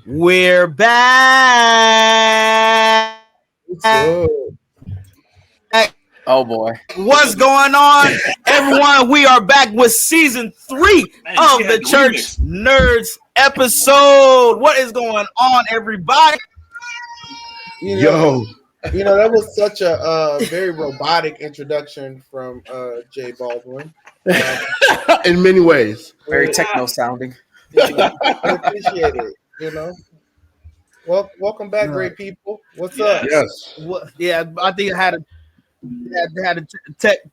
We're back. Oh boy. What's going on, everyone? We are back with season 3 of the Church Nerds episode. What is going on, everybody? Yo, that was such a very robotic introduction from Jay Baldwin. In many ways. Very techno sounding. I appreciate it, Well, welcome back, great people. What's up? Yes. Yeah, I think I had a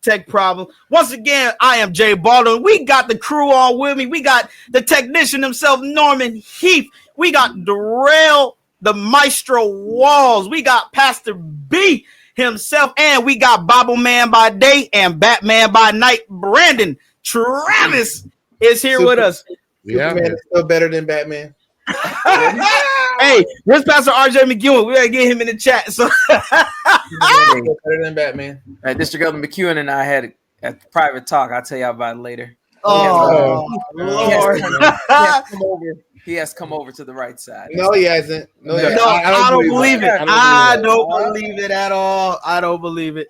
tech problem. Once again, I am Jay Baldwin. We got the crew on with me. We got the technician himself, Norman Heath. We got Darrell, the Maestro Walls. We got Pastor B himself, and we got Bible Man by day and Batman by night. Brandon Travis is here with us. Superman is still better than Batman. Hey, where's Pastor RJ McEwen? We gotta get him in the chat. So better than Batman. District Elder McEwen and I had a private talk. I'll tell y'all about it later. Lord. He has come over to the right side. No, he hasn't. No, I don't believe it. I don't believe it at all. I don't believe it.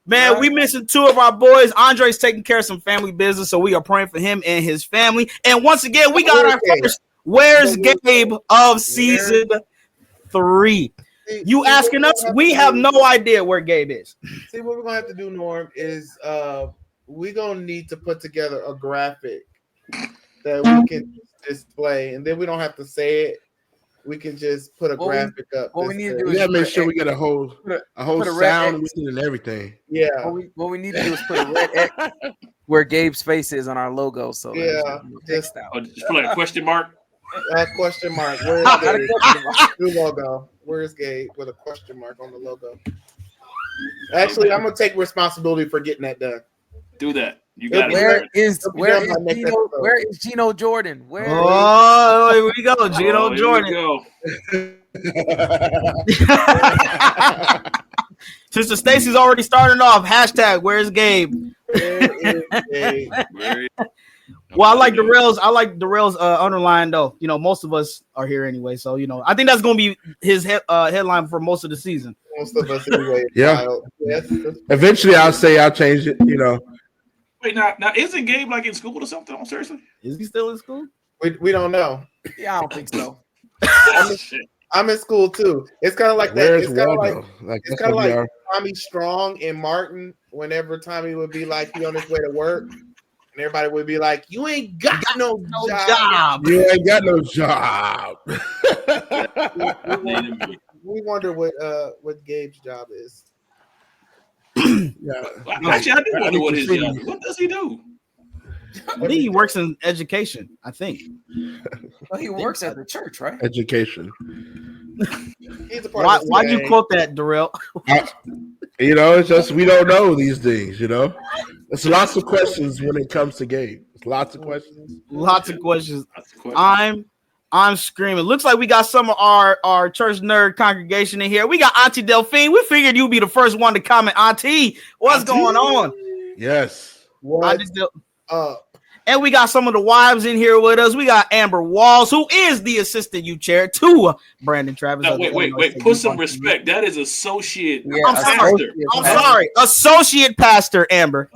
Man, we missing 2 of our boys. Andre's taking care of some family business, so we are praying for him and his family. And once again, we got our first Where's Gabe of season 3. You asking us? We have no idea where Gabe is. See, what we're going to have to do, Norm, is we're going to need to put together a graphic that we can display, and then we don't have to say it. We can just put a graphic up. What we need to do is make sure we get a whole sound with it and everything. Yeah. What we need to do is put a red X where Gabe's face is on our logo. So just put like a question mark. Question mark. Where's Gabe? New logo. Where's Gabe with a question mark on the logo? Actually, I'm gonna take responsibility for getting that done. Do that. You got Where is Gino Jordan? Here we go, Gino Jordan. Sister Stacy's already starting off. # Where's Gabe? Where is Gabe? Well, I like Darrell's underline though. Most of us are here anyway, so I think that's gonna be his headline for most of the season. Most of us anyway. Yeah. Yes. Eventually, I'll change it. Wait, now isn't Gabe like in school or something? Oh, seriously? Is he still in school? We don't know. Yeah, I don't think so. I'm in school too. It's kind of like that. Where's It's kind of Waldo? it's kind of like Tommy Strong and Martin. Whenever Tommy would be like he on his way to work, and everybody would be like, "You ain't got no job. You ain't got no job." We wonder what Gabe's job is. Yeah. Actually, I do wonder what his job is. What does he do? I think he works in education. I think. Well, he works at the church, right? Education. Why'd you quote that, Darrell? It's just we don't know these things. There's lots of questions when it comes to Gabe. Lots of questions. I'm screaming. Looks like we got some of our church nerd congregation in here. We got Auntie Delphine. We figured you'd be the first one to comment. Auntie, what's going on? Yes. And we got some of the wives in here with us. We got Amber Walls, who is the assistant youth chair to Brandon Travis. No, wait. Put some respect. That is associate. Yeah, I'm sorry. Associate pastor Amber.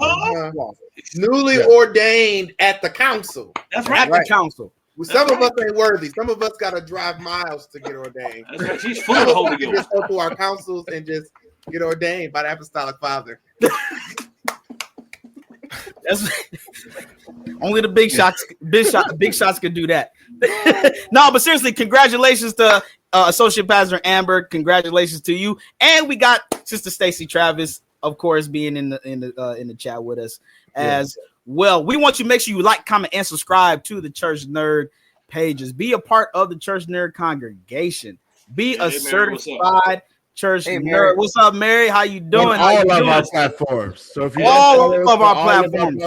Newly ordained at the council. That's right. At the council. Some of us ain't worthy. Some of us got to drive miles to get ordained. That's right. She's full of the Holy Ghost. Just go to our councils and just get ordained by the Apostolic Father. That's only the big shots could do that. No, but seriously, congratulations to Associate Pastor Amber. Congratulations to you, and we got Sister Stacy Travis, of course, being in the chat with us as well. We want you to make sure you like, comment, and subscribe to the Church Nerd pages. Be a part of the Church Nerd congregation. Be a certified Church Nerd. What's up, Mary? How you doing? All of our platforms. So if you all of our platforms,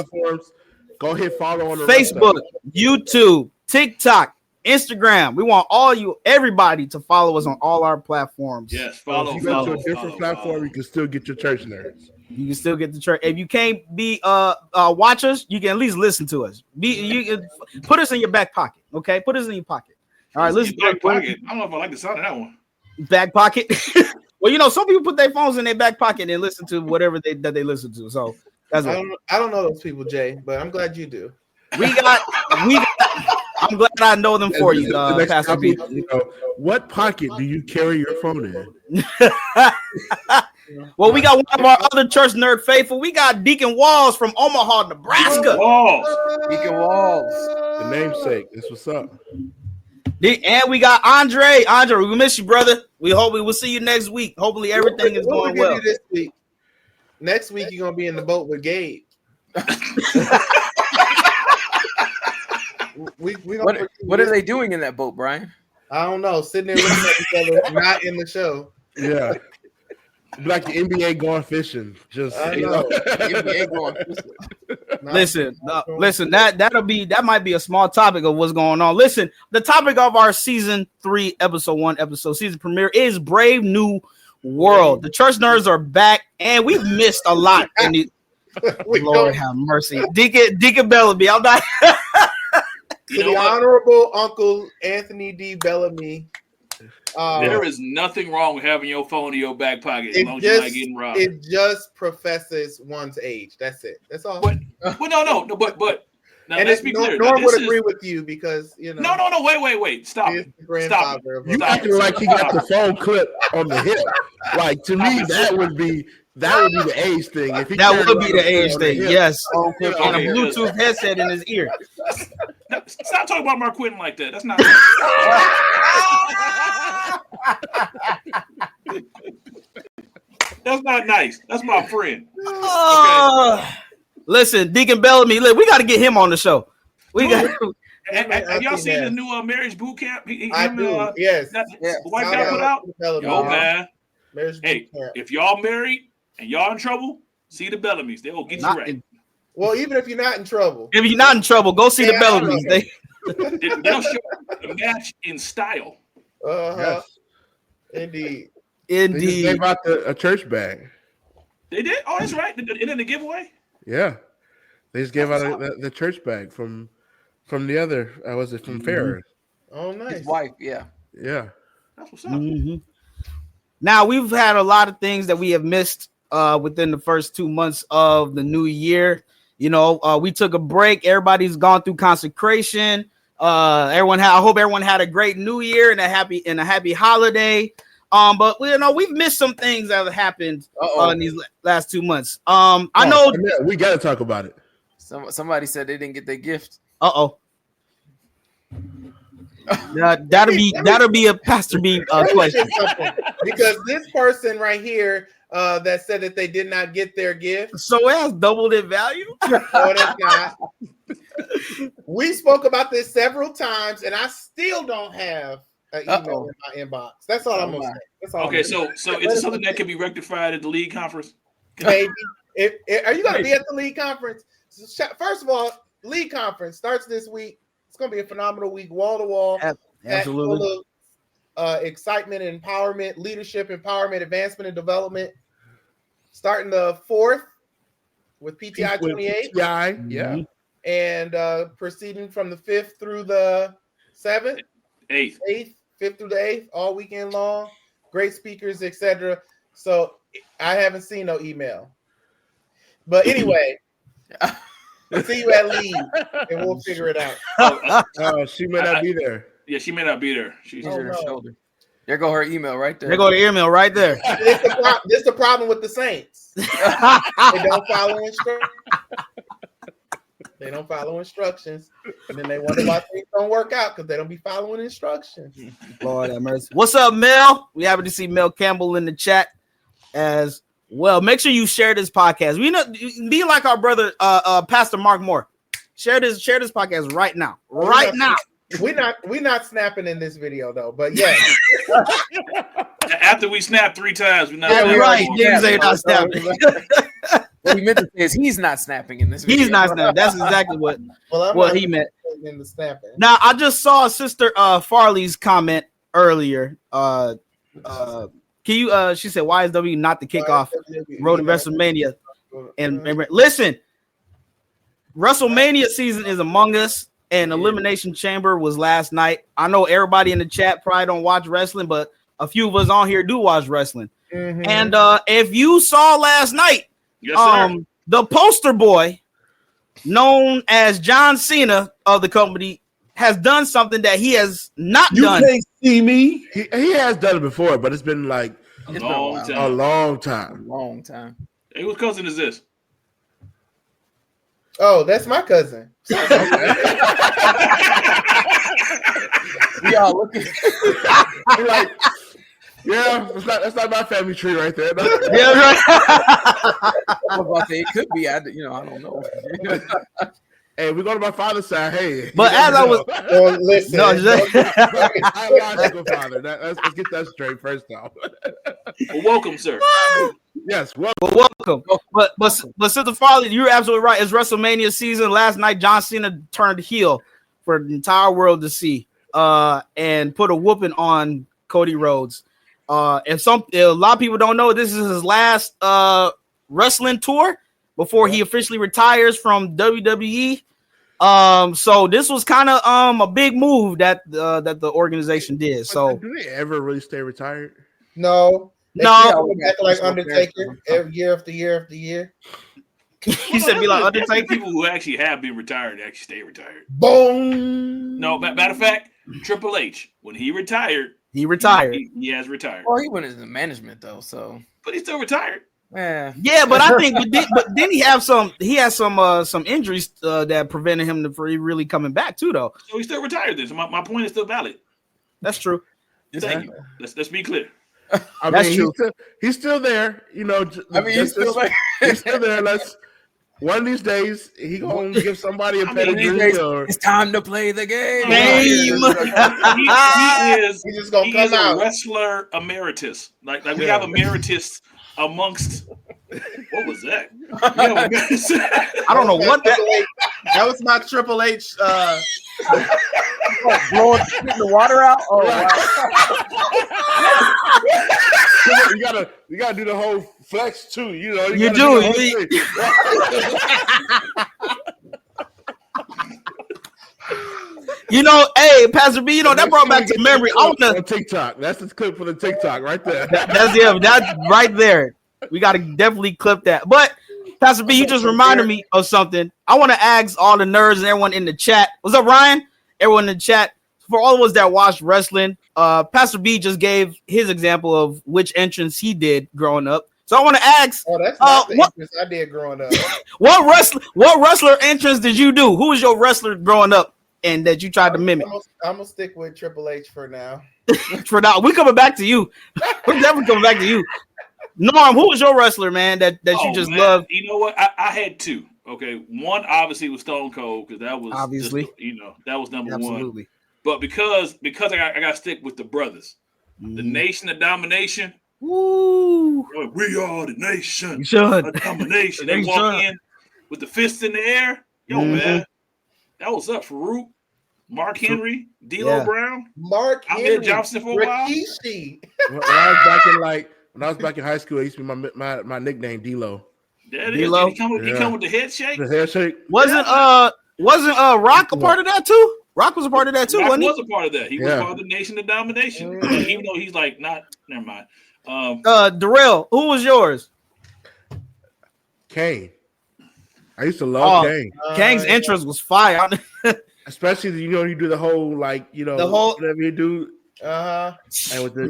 go ahead, follow on the Facebook, YouTube, TikTok, Instagram. We want everybody to follow us on all our platforms. Yes, follow. If you go to a different platform, you can still get your church nerds. You can still get the church. If you can't be watch us, you can at least listen to us. You put us in your back pocket, okay? Put us in your pocket. All right, listen. Back pocket. I don't know if I like the sound of that one. Back pocket. Well, you know, some people put their phones in their back pocket and listen to whatever they listen to. So that's I don't know those people, Jay, but I'm glad you do. we got. I'm glad I know them for you, Pastor B. You know, what pocket do you carry your phone in? Well, we got one of our other church nerd faithful. We got Deacon Walls from Omaha, Nebraska. Deacon Walls, the namesake. That's what's up. And we got Andre. Andre, we miss you, brother. We hope we will see you next week. Hopefully, everything is going well. This week. Next week, you're gonna be in the boat with Gabe. What are they doing in that boat, Brian? I don't know. Sitting there looking at each other, not in the show. Yeah. Like the NBA going fishing. Just NBA going fishing. Listen, that might be a small topic of what's going on. Listen, the topic of our season 3, episode 1, season premiere is Brave New World. The church nerds are back, and we've missed a lot. Lord have mercy. Deacon Bellamy. I'm not the Honorable Uncle Anthony D. Bellamy. There is nothing wrong with having your phone in your back pocket as long as you're not getting robbed. It just professes one's age. That's it. That's all. But now, and let's be clear. Norm would agree with you because you know. No. Wait. Stop. Stop. You acting like he got the phone clip on the hip. Like to me, that would be the age thing. If that would be the age thing. Yes. Okay. And a Bluetooth headset in his ear. Stop talking about Mark Quinton like that. That's not. That's not nice. That's my friend. Okay. Listen, Deacon Bellamy, we got to get him on the show. Have y'all seen the new marriage boot camp? I do. Yes. The white guy put out. Yo, man. Hey, if y'all married and y'all in trouble, see the Bellamys. They will get you right. Well, even if you're not in trouble. If you're not in trouble, go see the Bellamys. They'll show a match in style. Yes. Indeed. They just gave out a church bag. They did? Oh, that's right. And then the giveaway? Yeah. They just gave out the church bag from the other, was it from Farrah? Oh, nice. His wife, yeah. Yeah. That's what's up. Mm-hmm. Now, we've had a lot of things that we have missed within the first 2 months of the new year. You know, we took a break. Everybody's gone through consecration. I hope everyone had a great new year and a happy holiday. But we've missed some things that have happened in these last 2 months. I know we got to talk about it. Somebody said they didn't get their gift. That'll be a Pastor B question. Because this person right here that said that they did not get their gift. So it has doubled in value? No, that's not. We spoke about this several times, and I still don't have an email in my inbox. That's all I'm going to say. Okay, so is it something that can be rectified at the league conference? Maybe. Are you going to be at the league conference? First of all, league conference starts this week. It's going to be a phenomenal week, wall to wall. Absolutely. Full of excitement and empowerment, leadership, empowerment, advancement, and development. Starting the 4th with PTI 28. PTI, yeah. And proceeding from the 5th through the 7th. 8th. 5th through the 8th, all weekend long. Great speakers, etc. So I haven't seen no email. But anyway, see you at league, and we'll figure it out. She may not be there. Yeah, she may not be there. She's on her shoulder. There go her email right there. There go the email right there. This the problem with the Saints. They don't follow instructions. They don't follow instructions, and then they wonder why things don't work out because they don't be following instructions. Lord have mercy. What's up, Mel? We happen to see Mel Campbell in the chat as well. Make sure you share this podcast. Be like our brother, Pastor Mark Moore. Share this podcast right now. We're not snapping in this video though, but yeah. After we snap 3 times, we're not. Yeah, we're right. James ain't not snapping. What he meant to say is he's not snapping in this video. He's not snapping. That's exactly what he meant. In the snapping. Now, I just saw Sister Farley's comment earlier. Can you? She said, "Why is W not the kickoff road to WrestleMania?" And listen, WrestleMania season is among us. and Elimination Chamber was last night. I know everybody in the chat probably don't watch wrestling, but a few of us on here do watch wrestling. Mhm. And if you saw last night, the poster boy, known as John Cena of the company, has done something that he has not done. You can't see me. He has done it before, but it's been like a long time. A long time. Hey, whose cousin is this? Oh, that's my cousin. We all looking like, yeah, that's not my family tree right there. Yeah, right. I was about to say it could be. I don't know. Hey, we go to my father's side. Hey, but as I was, Well, listen, biological father. Let's get that straight first off. Well, welcome, sir. Yes, welcome. But Sister Farley, you're absolutely right. It's WrestleMania season. Last night, John Cena turned heel for the entire world to see, and put a whooping on Cody Rhodes. If a lot of people don't know, this is his last wrestling tour before he officially retires from WWE. So this was kind of a big move that the organization did. So do they ever really stay retired? No. No. Act like Undertaker every year after year after year. He said, "Be like Undertaker." People who actually have been retired actually stay retired. Boom. No, matter of fact, Triple H, when he retired, he has retired. Well, he went into management though, so but he's still retired. Yeah, but I think, but then he has some injuries that prevented him from really coming back too, though. So he's still retired. Then, so my point is still valid. That's true. Thank you. Let's be clear. That's true. He's still there. You know. He's still there. He's still there. One of these days he gonna give somebody a pedigree. It's time to play the game. He's just gonna come out. Wrestler emeritus. Like we have emeritus amongst. What was that? I don't know what that. That was my Triple H. Blowing the water out. Oh, wow. you gotta do the whole flex too. You know, you do. You know, hey, Pastor B, that brought back to memory. I want to TikTok. That's the clip for the TikTok right there. That's right there. We got to definitely clip that. But Pastor B, you just reminded me of something. I want to ask all the nerds and everyone in the chat. What's up, Ryan? Everyone in the chat. For all of us that watched wrestling, Pastor B just gave his example of which entrance he did growing up. So I want to ask. Oh, that's not the entrance I did growing up. What wrestler entrance did you do? Who was your wrestler growing up and that you tried to mimic? I'm gonna stick with Triple H for now. For now, we're coming back to you. We're definitely coming back to you. Norm, who was your wrestler, man, that you just loved? You know what? I had two. Okay, one obviously was Stone Cold because that was obviously that was number Absolutely. one. But because I got to stick with the brothers, the Nation of Domination. Woo! We are the nation of domination. They walk in with the fists in the air. Yo, man, that was up. Farouk, Mark Henry, D'Lo Brown, Mark Henry, Johnson for a while. When I was back in high school, it used to be my nickname D-Lo. Yeah, D-Lo. He come with the head shake. The head shake. Wasn't Rock a part of that too? Rock was a part of that too, Rock wasn't he? Was a part of that. He was part of the Nation of Domination. Even though he's like not. Never mind. Darrell, who was yours? Kane. I used to love Kane. Kane's entrance was fire. Especially, you do the whole the whole whatever you do. And with the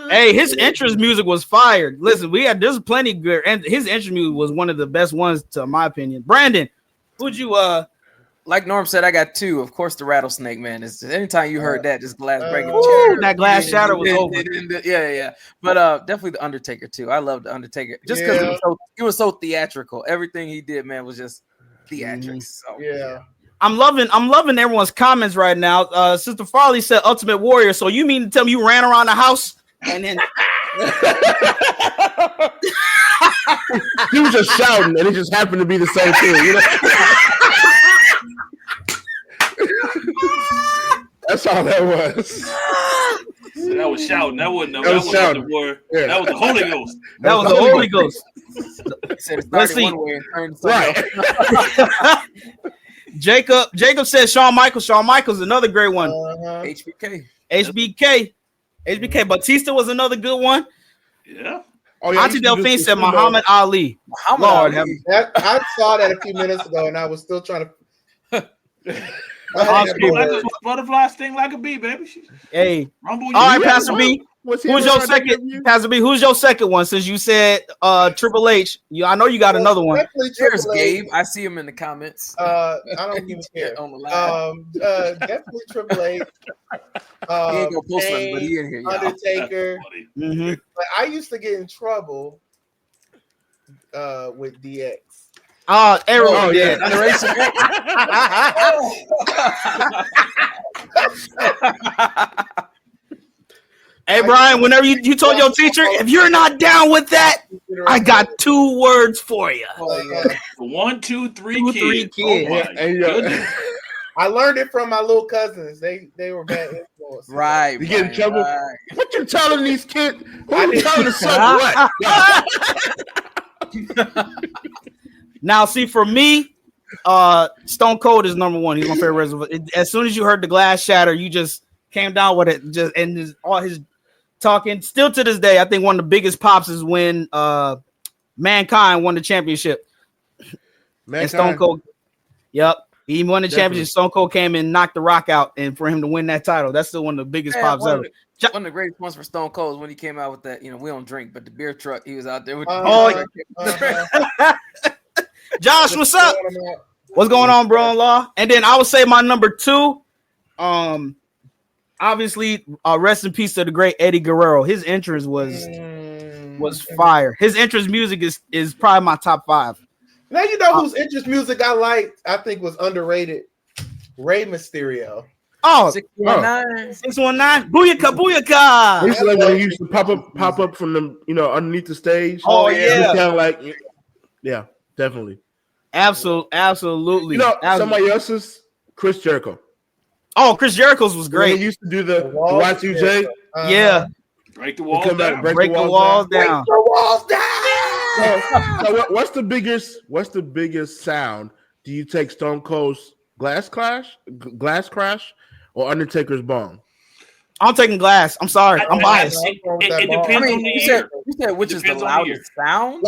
Hey, his entrance music was fire. Listen, there's plenty good, and his entrance music was one of the best ones, to my opinion. Brandon, who'd you like Norm said, I got two. Of course, the Rattlesnake Man. Is anytime you heard that, just glass breaking. That glass shatter was over. Yeah. But definitely the Undertaker too. I love the Undertaker just because it was so theatrical. Everything he did, man, was just theatrics. So, yeah. I'm loving everyone's comments right now. Sister Farley said Ultimate Warrior. So you mean to tell me you ran around the house and then he was just shouting and it just happened to be the same thing, That's all that was. That was shouting. That wasn't That was shouting. the word. Yeah. That was the Holy Ghost. That was the Holy Ghost. Let's see. Right. Jacob said Shawn Michaels. Shawn Michaels, another great one. HBK. Batista was another good one. Yeah. Oh, yeah, Auntie Delphine said Muhammad Ali. Lord, I saw that a few minutes ago, and I was still trying to. Butterfly sting like a bee, baby. Hey, Rumble. All right, Pastor B. Who's your second? Pastor B. Who's your second one? Since you said Triple H, I know you got another one. Here's Gabe. I see him in the comments. I don't even care. Definitely Triple H. He ain't gonna post nothing, but he in here. Y'all. Undertaker. Mm-hmm. But I used to get in trouble with DX. Everyone did. Hey, Brian, whenever you told your teacher, if you're not down with that, I got 2 words for you. 1, 2, 3 2, kids. 3 kids. Oh, my goodness. I learned it from my little cousins. They were bad influence. Right. You get in trouble. Right. What you telling these kids? Who you telling them something? What? Now, see, for me, Stone Cold is number 1. He's my favorite wrestler. As soon as you heard the glass shatter, you just came down with it. All his talking. Still to this day, I think one of the biggest pops is when Mankind won the championship. And Stone Cold. Yep. He won the championship. Stone Cold came and knocked The Rock out, and for him to win that title, that's still one of the biggest pops ever. One of the greatest ones for Stone Cold is when he came out with that, we don't drink, but the beer truck, he was out there with Josh, what's up? What's going on, bro-in-law? And then I would say my number 2, obviously, rest in peace to the great Eddie Guerrero. His entrance was fire. His entrance music is probably my top 5. Now you know whose entrance music I liked. I think was underrated. Rey Mysterio. Oh, 619. 619. Booyaka, booyaka. It's like when he used to pop up from the underneath the stage. Oh yeah, kind of like yeah, definitely. Absolutely. Somebody else's Chris Jericho. Oh, Chris Jericho's was great. He used to do the Y2J. Yeah. Break the walls down. Break the walls down. So what's the biggest sound? Do you take Stone Cold's glass crash, or Undertaker's bong? I'm taking glass. I'm sorry. I'm biased. It depends on the year. You said which is the loudest sound?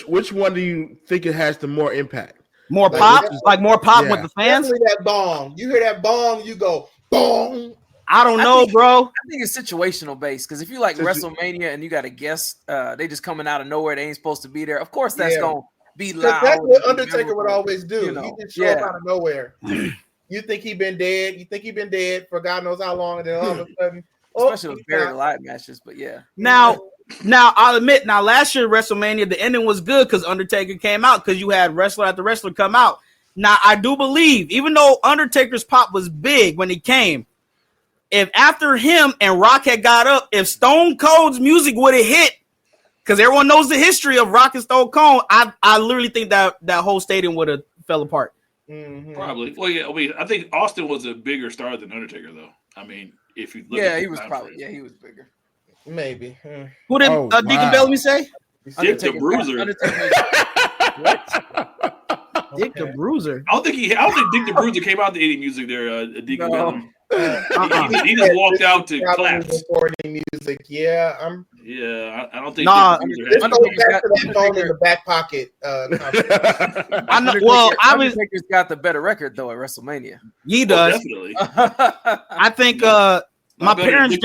Which one do you think it has the more impact? More pop? More pop with the fans? Definitely that bong. You hear that bong, you go, bong. I don't know, bro. I think it's situational based, because if you like WrestleMania and you got a guest, they just coming out of nowhere, they ain't supposed to be there. Of course, that's gonna be loud. That's what Undertaker would always do. He just show up out of nowhere. You think he been dead? You think he been dead for God knows how long, and then all of a sudden, especially with buried alive matches. But yeah, now I'll admit, last year WrestleMania, the ending was good because Undertaker came out, because you had wrestler after wrestler come out. Now I do believe, even though Undertaker's pop was big when he came, if after him and Rock had got up, if Stone Cold's music would have hit, because everyone knows the history of Rock and Stone Cold, I literally think that whole stadium would have fell apart. Mm-hmm. Probably. Well, yeah. I mean, I think Austin was a bigger star than Undertaker, though. I mean, if you look he was probably he was bigger. Maybe. Who did Deacon Bellamy say? Dick the Bruiser. Dick the Bruiser. I don't think Dick the Bruiser came out to any music there. Deacon Bellamy. He just walked out to claps. Music, yeah. I don't think. Let's go back to that phone in the back pocket. I know. Well, Undertaker's got the better record though at WrestleMania. He does. Definitely. I think my parents'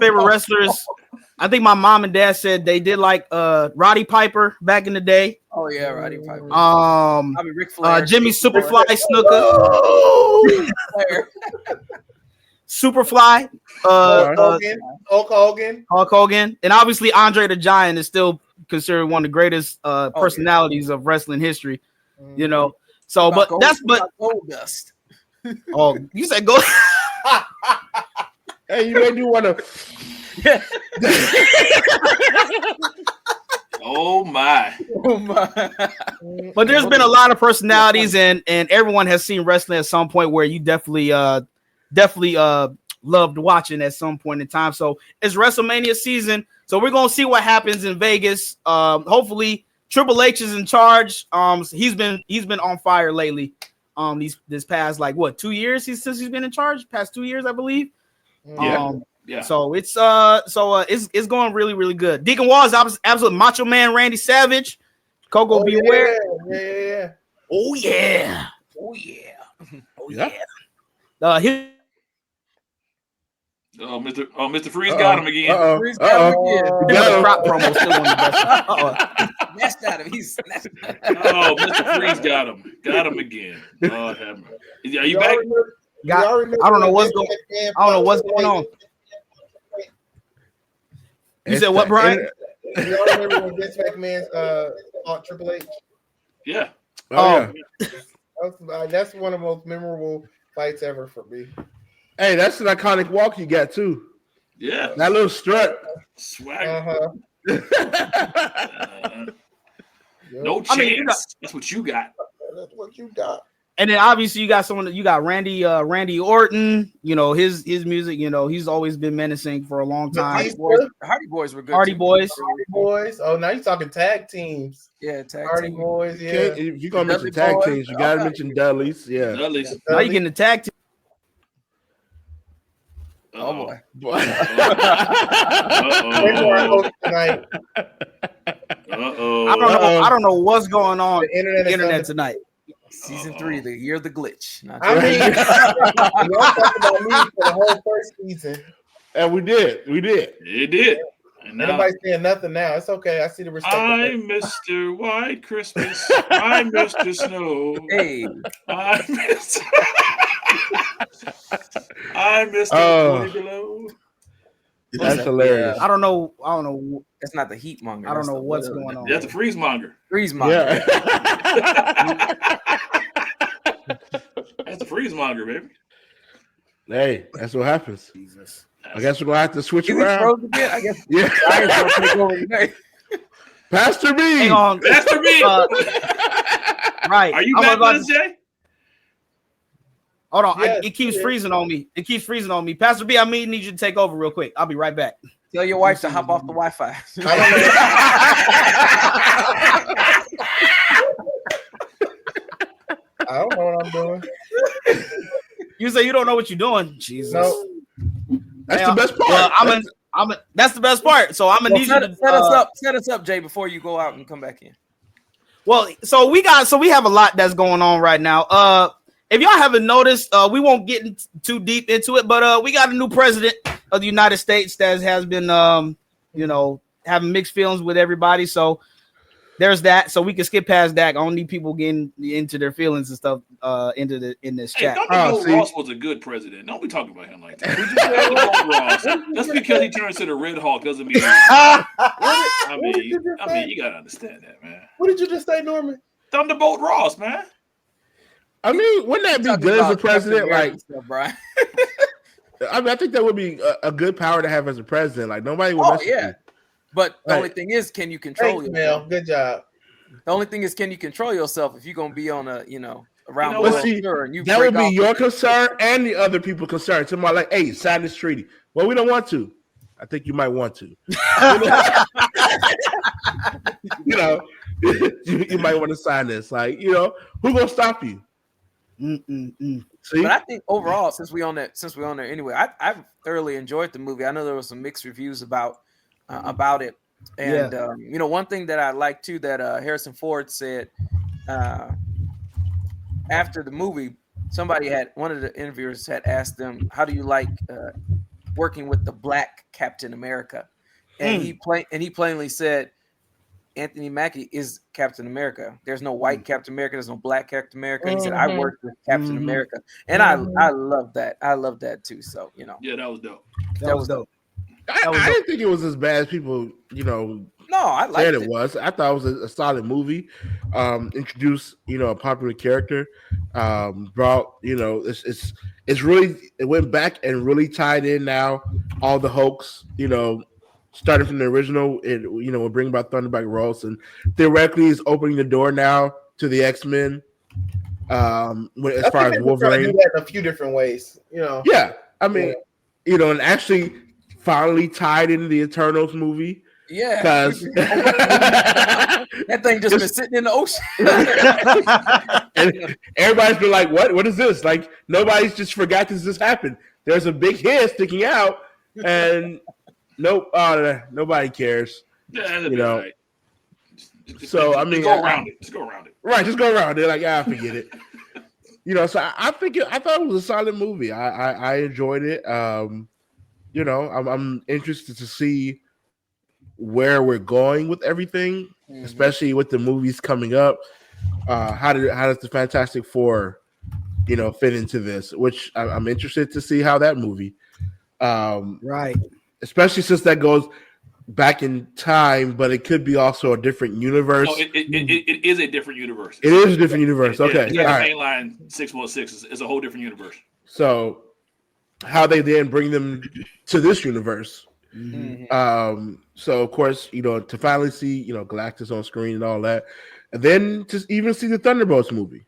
favorite wrestlers. I think my mom and dad said they did like Roddy Piper back in the day. Oh yeah, Roddy Piper. Ric Flair, Jimmy Superfly Snuka. Superfly. Hulk Hogan. And obviously Andre the Giant is still considered one of the greatest personalities of wrestling history. You know. So Goldust. Oh, you said Gold. Hey, you may do want to. Oh my! But there's been a lot of personalities, and everyone has seen wrestling at some point where you definitely loved watching at some point in time. So it's WrestleMania season. So we're gonna see what happens in Vegas. Hopefully Triple H is in charge. He's been on fire lately. This past 2 years since he's been in charge. Past 2 years, I believe. Yeah. So it's it's going really, really good. Deacon Wall is absolute Macho Man Randy Savage. Coco Beware. Yeah. Oh yeah. Mr. Freeze got him again. Freeze got him again. The crop promo still on the best. Snatched out of him. He's snatched. Oh, Mr. Freeze got him. Got him again. Lord have mercy. Are you back? I don't know what's going on. You said what, Brian? You all remember when Vince McMahon fought Triple H? Yeah. Yeah. That's one of the most memorable fights ever for me. Hey, that's an iconic walk you got too. Yeah. That little strut. Swag. No chance. That's what you got. That's what you got. And then obviously you got Randy Orton, his music, he's always been menacing for a long time. Hardy Boys were good. Hardy Boys. Oh, now you're talking tag teams. Yeah, Hardy team. Boys, yeah. If you're gonna mention tag teams, you gotta mention Dudley's. Yeah. Dudley's. Now you getting the tag team. Oh boy. Tonight. I don't know what's going on the internet tonight. Season 3, the year of the glitch. I mean, y'all talking about me for the whole first season. And we did. It did. And now, nobody's saying nothing now. It's okay. I see the respect. I'm Mr. White Christmas. I'm Mr. Snow. Hey. I'm Mr. 20 Below. That's hilarious. I don't know. That's not the heat monger. I don't know what's going on. That's the freeze monger. Freeze monger. Yeah. That's the freeze monger, baby. Hey, that's what happens. Jesus. I guess we're gonna have to switch Is around. again? I guess. Yeah. Take over tonight. Pastor B. Hang on. Pastor B. Right. Are you back with us, Jay? Hold on. Yes, It keeps freezing on me. Pastor B, I need you to take over real quick. I'll be right back. Tell your wife to hop off the Wi-Fi. I don't know what I'm doing. You say you don't know what you're doing. Jesus. No. That's the best part. Well, that's the best part. So I'm gonna need you to set us up, Jay, before you go out and come back in. Well, so we have a lot that's going on right now. If y'all haven't noticed, we won't get too deep into it, but we got a new president of the United States that has been having mixed feelings with everybody. So there's that. So we can skip past that. I don't need people getting into their feelings and stuff in this chat. Thunderbolt Ross was a good president. Don't be talking about him like that. Ross. Just because he turns to the Red Hawk doesn't mean. I mean, you gotta understand that, man. What did you just say, Norman? Thunderbolt Ross, man. I mean, wouldn't that be good as a president? Like, Brian. I mean, I think that would be a good power to have as a president. Like, nobody would. Oh yeah. But the only thing is, can you control yourself? yourself? Good job. The only thing is, can you control yourself if you're gonna be on a around the world tour and you that would be your concern and the other people's concern. Somebody like, hey, sign this treaty. Well, we don't want to. I think you might want to. You might want to sign this. Like, who gonna stop you? See? But I think overall, since we on there anyway, I've thoroughly enjoyed the movie. I know there was some mixed reviews about it, and one thing that I like too that Harrison Ford said after the movie, one of the interviewers had asked them, "How do you like working with the Black Captain America?" And he plainly said, Anthony Mackie is Captain America. There's no white Captain America. There's no black Captain America. He said, I worked with Captain America. And I love that. I love that too. So, Yeah, that was dope. That was dope. I didn't think it was as bad as people, No, I liked it was. I thought it was a solid movie. Introduced, a popular character. Brought, it's really, it went back and really tied in now all the Hulks, starting from the original, we're bringing about Thunderbolt Ross, and theoretically is opening the door now to the X-Men. As far as Wolverine, do that in a few different ways, Yeah, I mean, and actually finally tied into the Eternals movie. Yeah, Because that thing just been sitting in the ocean. and everybody's been like, what is this? Like, nobody's just forgot this happened. There's a big head sticking out, and nope, nobody cares. Yeah, right. So I mean, go around it. Just go around it. Right, just go around it. Like, forget it. So I thought it was a solid movie. I enjoyed it. I'm interested to see where we're going with everything, especially with the movies coming up. How does the Fantastic Four, fit into this? Which I'm interested to see how that movie, right, especially since that goes back in time, but it could be also a different universe. No, it is a different universe. It is a different universe. Okay, the mainline 616 is a whole different universe. So, how they then bring them to this universe? Mm-hmm. So of course, to finally see, Galactus on screen and all that, and then to even see the Thunderbolts movie.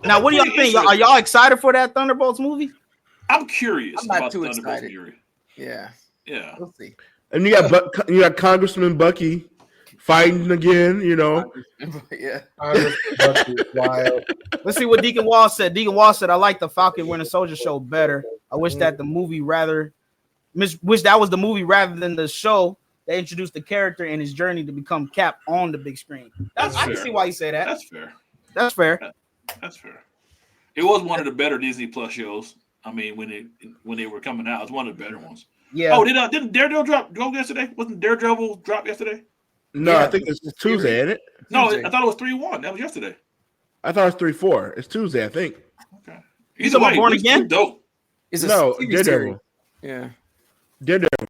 Now, what do y'all think? Are y'all excited for that Thunderbolts movie? I'm curious. I'm not about too Thunderbolts excited. movie. Yeah, We'll see. And you got Congressman Bucky fighting again. Yeah. Wild. Let's see what Deacon Wall said. Deacon Wall said, "I like the Falcon Winter Soldier show better. I wish that the movie wish that was the movie rather than the show that introduced the character and his journey to become Cap on the big screen." I can see why you say that. That's fair. That's fair. That's fair. It was one of the better Disney Plus shows. I mean, when they were coming out, it was one of the better ones. Yeah. Oh, didn't Daredevil go yesterday? Wasn't Daredevil drop yesterday? No, I think it's Tuesday, isn't it? No, I thought it was 3-1. That was yesterday. I thought it was 3-4. It's Tuesday, I think. Okay. You talking about Born Again? Dope. Daredevil. Yeah. Daredevil.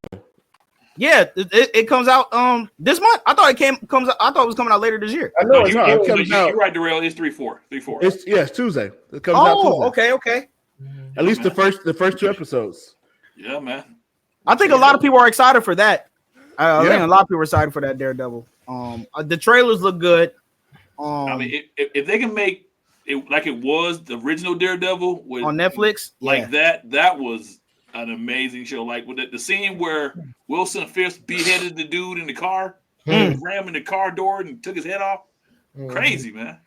Yeah, it comes out this month. I thought it was coming out later this year. I know it comes out. You're right, Darrell. It's 3-4. 3-4. It's Tuesday. It comes out Tuesday. Okay. At least the first two episodes. Yeah, man. I think a lot of people are excited for that. I think a lot of people are excited for that Daredevil. The trailers look good. I mean, if they can make it like it was the original Daredevil on Netflix, that was an amazing show. Like with the scene where Wilson Fisk beheaded the dude in the car, ramming the car door and took his head off. Crazy, man.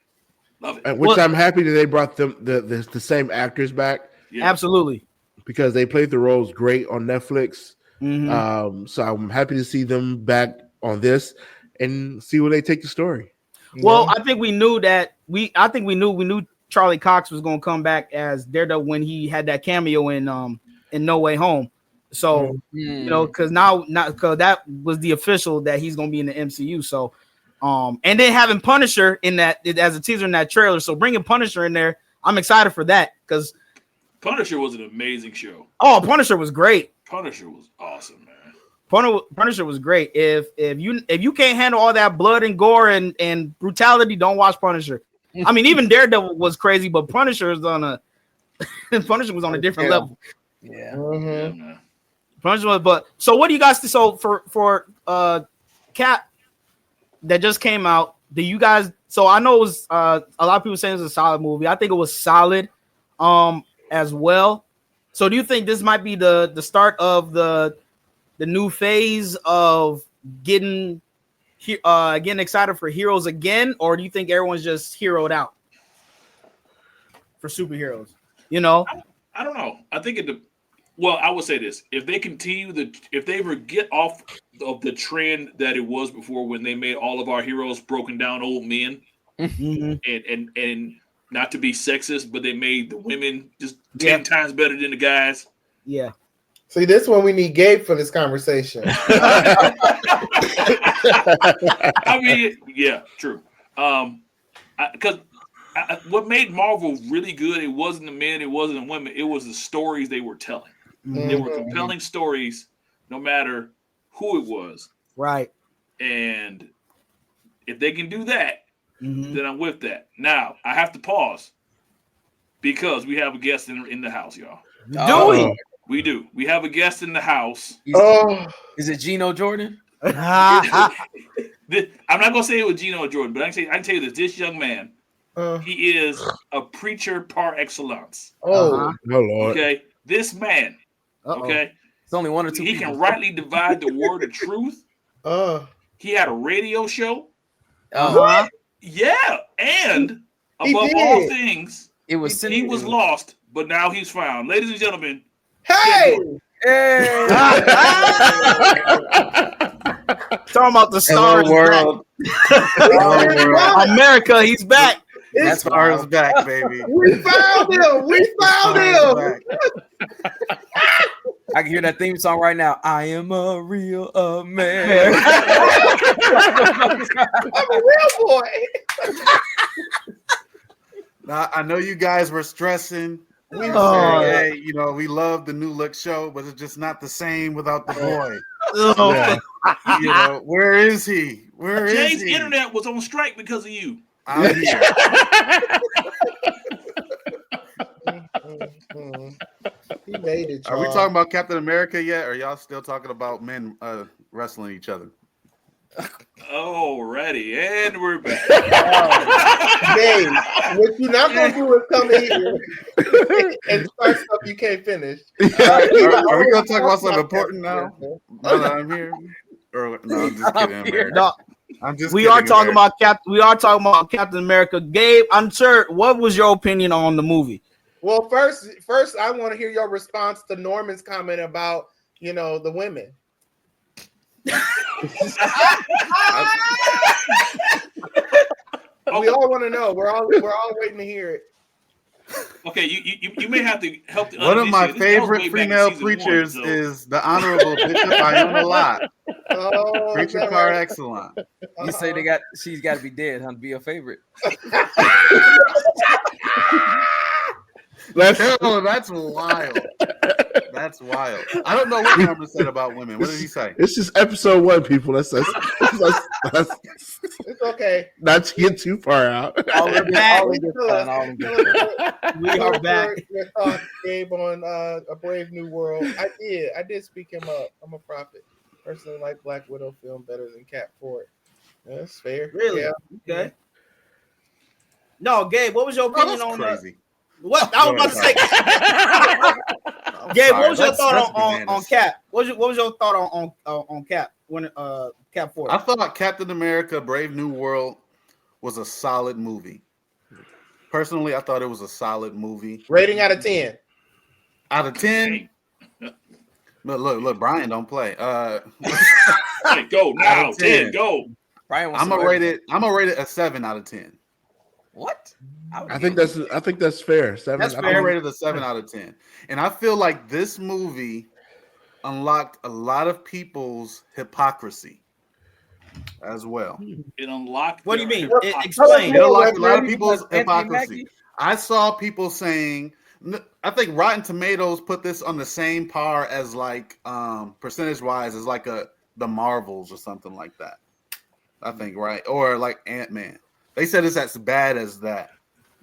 Love it. Which I'm happy that they brought them the same actors back. Yeah. Absolutely. Because they played the roles great on Netflix. Mm-hmm. So I'm happy to see them back on this and see where they take the story. Well, I think we knew that we knew Charlie Cox was going to come back as Daredevil when he had that cameo in No Way Home. So because that was the official that he's going to be in the MCU. So and then having Punisher in that as a teaser in that trailer. So bringing Punisher in there, I'm excited for that because Punisher was an amazing show. Oh, Punisher was great. Punisher was awesome, man. Punisher was great. If you can't handle all that blood and gore and brutality, don't watch Punisher. I mean, even Daredevil was crazy, but Punisher was on a different level. Yeah. Mm-hmm. Punisher was, but so what do you guys? So for Cap that just came out, do you guys? So I know it was a lot of people saying it was a solid movie. I think it was solid, as well. So do you think this might be the start of the new phase of getting excited for heroes again, or do you think everyone's just heroed out for superheroes? I don't know. I think I would say this: if they continue if they ever get off of the trend that it was before, when they made all of our heroes broken down old men, and not to be sexist, but they made the women just 10 times better than the guys. Yeah. See, this one we need Gabe for this conversation. I mean, yeah, true. Because what made Marvel really good, it wasn't the men, it wasn't the women, it was the stories they were telling. They were compelling stories, no matter who it was. Right. And if they can do that, then I'm with that. Now, I have to pause because we have a guest in the house, y'all. Do we? We do. We have a guest in the house. Is it Gino Jordan? I'm not gonna say it was Gino Jordan, but I can tell you this: this young man, he is a preacher par excellence. Oh Lord. Okay, This man, okay, it's only one or two. He people. can rightly divide the word of truth. He had a radio show. What? Yeah, and above all things, he was lost, but now he's found. Ladies and gentlemen, hey. Talking about the stars world. America, he's back. That's stars back, baby. We found him. I can hear that theme song right now. I am a real American. I'm a real boy. Now, I know you guys were stressing. We love the new look show, but it's just not the same without the boy. Where is he? James' internet was on strike because of you. I'm here. He made it. Are we talking about Captain America yet? Or are y'all still talking about men wrestling each other? Alrighty, and we're back. Dave, what you're not gonna do is come in here and start stuff you can't finish. Are we gonna talk about something important now? Now that I'm here? Or, no, I'm just kidding. No, we are talking about Captain America. Gabe, I'm sure. What was your opinion on the movie? Well, first, I want to hear your response to Norman's comment about the women. We all want to know. We're all waiting to hear it. Okay, you may have to help. One of my favorite female preachers is the Honorable Bishop Iona Lott. Preacher par excellence. You say she's got to be dead, huh? To be your favorite. That's wild. That's wild. I don't know what Norman said about women. What did he say? It's just episode 1, people. That's it's okay. Not to get too far out. We are back. Your thoughts, Gabe, on A Brave New World. I did speak him up. I'm a prophet. Personally, like Black Widow film better than Cat Ford. That's fair. Really? Yeah. Okay. No, Gabe, what was your opinion on crazy? What I was about to say? Gabe, what was your thought on Cap? What was your thought on Cap when Cap Ford? I thought Captain America: Brave New World was a solid movie. Personally, I thought it was a solid movie. Rating out of 10. Out of 10. Look, Brian don't play. Hey, go now, 10, go. Brian, I'm gonna rate it a 7 out of 10. What? I think that's fair. 7. That's I'm fair. gonna rate it a 7 out of 10. And I feel like this movie unlocked a lot of people's hypocrisy as well. It unlocked. What do you mean? Explain. It unlocked a lot of people's hypocrisy. I saw people saying, I think Rotten Tomatoes put this on the same par as like percentage wise as like the Marvels or something like that. I think, right? Or like Ant-Man. They said it's as bad as that.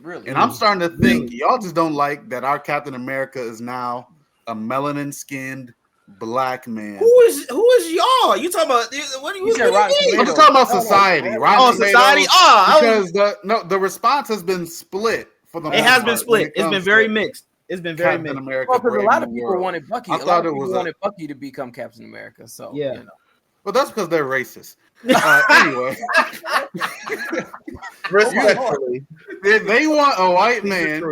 Really? And I'm starting to think y'all just don't like that our Captain America is now a melanin-skinned black man. Who is y'all? You talking about what? You said Rotten I'm Tomatoes. just talking about society. Rotten society. Tomatoes, because the response has been split for the. It has been split. It's been very mixed. It's been very Captain mixed. America. Well, because a lot of Brave New people World. wanted Bucky. I A lot thought of it people was wanted Bucky to become Captain America. So Yeah. Well, that's because they're racist. Anyway, Respectfully. they want a white man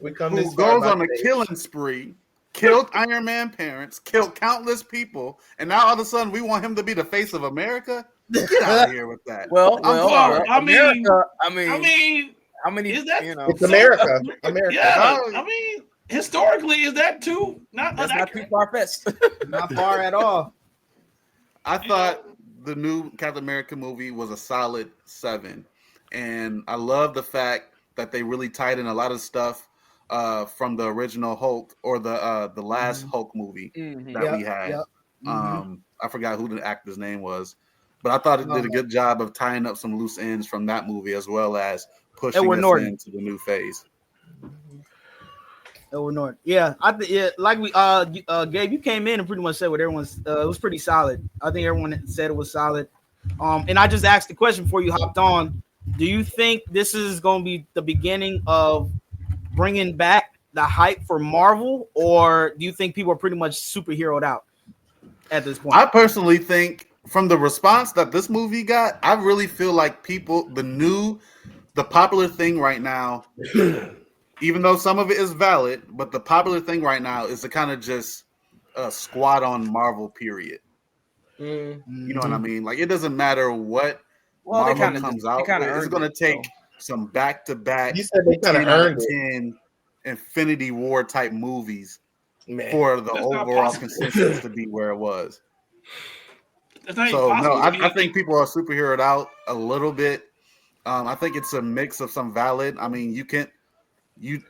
We come who this far goes by on a faith. killing spree, killed Iron Man parents, killed countless people, and now all of a sudden we want him to be the face of America? Get out of here with that. I mean, how many? is that? It's America. America. Yeah, I mean, historically, is that too? That's not too far fetched. Not far at all. I thought the new Captain America movie was a solid 7, and I love the fact that they really tied in a lot of stuff from the original Hulk or the last Hulk movie that we had. Yep. I forgot who the actor's name was, but I thought it did a good job of tying up some loose ends from that movie as well as pushing Edward us Norton. into the new phase. Edward Norton. Yeah, I think like we Gabe, you came in and pretty much said what everyone's it was pretty solid. I think everyone said it was solid. And I just asked the question before you hopped on. Do you think this is going to be the beginning of bringing back the hype for Marvel, or do you think people are pretty much superheroed out at this point? I personally think from the response that this movie got, I really feel like people, the popular thing right now, even though some of it is valid, but the popular thing right now is to kind of just squat on Marvel, period. You know what I mean? Like, it doesn't matter what Marvel comes out with. It's going to take some back-to-back You said they kind of earned it. 10 Infinity War type movies for the overall consensus to be where it was. So no, I think people are superheroed out a little bit. I think it's a mix of some valid. I mean,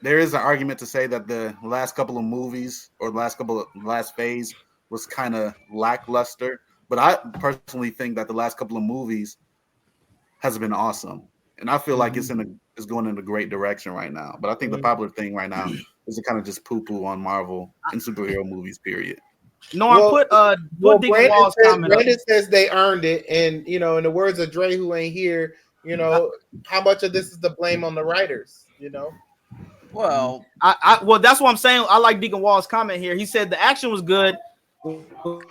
there is an argument to say that the last couple of movies or last phase was kind of lackluster. But I personally think that the last couple of movies has been awesome, and I feel like it's going in a great direction right now. But I think the popular thing right now is to kind of just poo-poo on Marvel and superhero movies, period. No, I put Deacon Wall's comment up. Brandon says they earned it, and in the words of Dre, who ain't here, how much of this is the blame on the writers? Well, well, that's what I'm saying. I like Deacon Wall's comment here. He said the action was good, was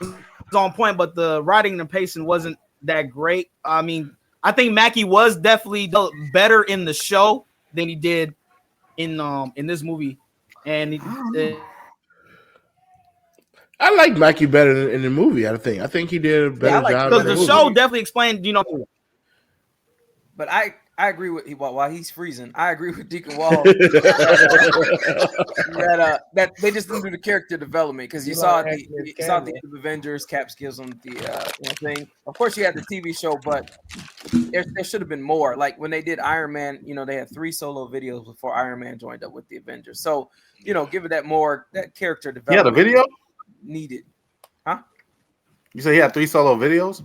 on point, but the writing and pacing wasn't that great. I mean, I think Mackie was definitely better in the show than he did in this movie, and I like Mackie better in the movie. I think he did a better job because the show definitely explained, But I agree with while he's freezing. I agree with Deacon Wall that they just didn't do the character development because you saw the Avengers. Caps gives them the thing. Of course, you had the TV show, but there should have been more. Like when they did Iron Man, they had 3 solo videos before Iron Man joined up with the Avengers. So give it that character development. Yeah, the video needed, huh? You say he had 3 solo videos?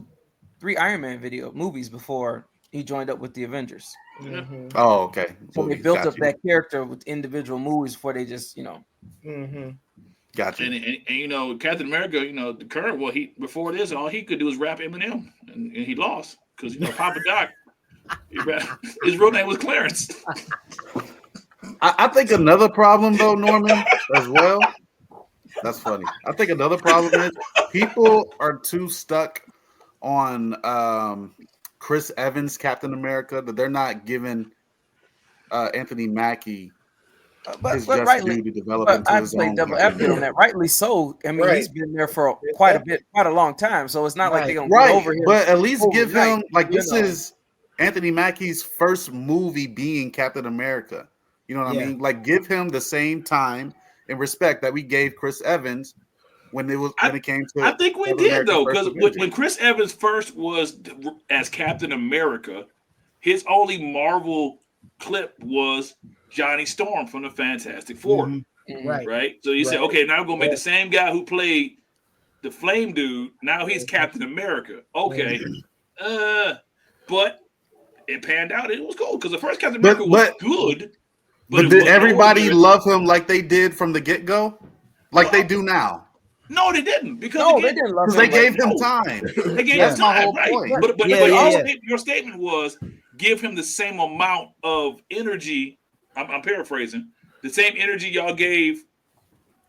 3 Iron Man movies before he joined up with the Avengers. Mm-hmm. Oh, okay. So they built up that character with individual movies before they just, Gotcha. And Captain America, the current one, before this, all he could do was rap Eminem, and he lost because Papa Doc, his real name was Clarence. I think another problem though, Norman, as well. That's funny. I think another problem is people are too stuck on Chris Evans, Captain America, that they're not giving Anthony Mackie his just due to develop into his own. Double advocate on that, rightly so. I mean, he's been there for quite a long time, so it's not like they're gonna get over him. But at least give him this is Anthony Mackie's first movie being Captain America. You know what I mean? Like, give him the same time and respect that we gave Chris Evans when it came to. I think we did though, because when Chris Evans first was as Captain America, his only Marvel clip was Johnny Storm from the Fantastic Four. Mm-hmm. Right. So you said, okay, now I'm gonna make the same guy who played the Flame Dude. Now he's Captain America. Okay. But it panned out. It was cool because the first Captain America was good. But did everybody love him like they did from the get-go? Like they do now? No, they didn't. Because they didn't love him. They gave him time. They gave him time, right? But your statement was give him the same amount of energy. I'm paraphrasing. The same energy y'all gave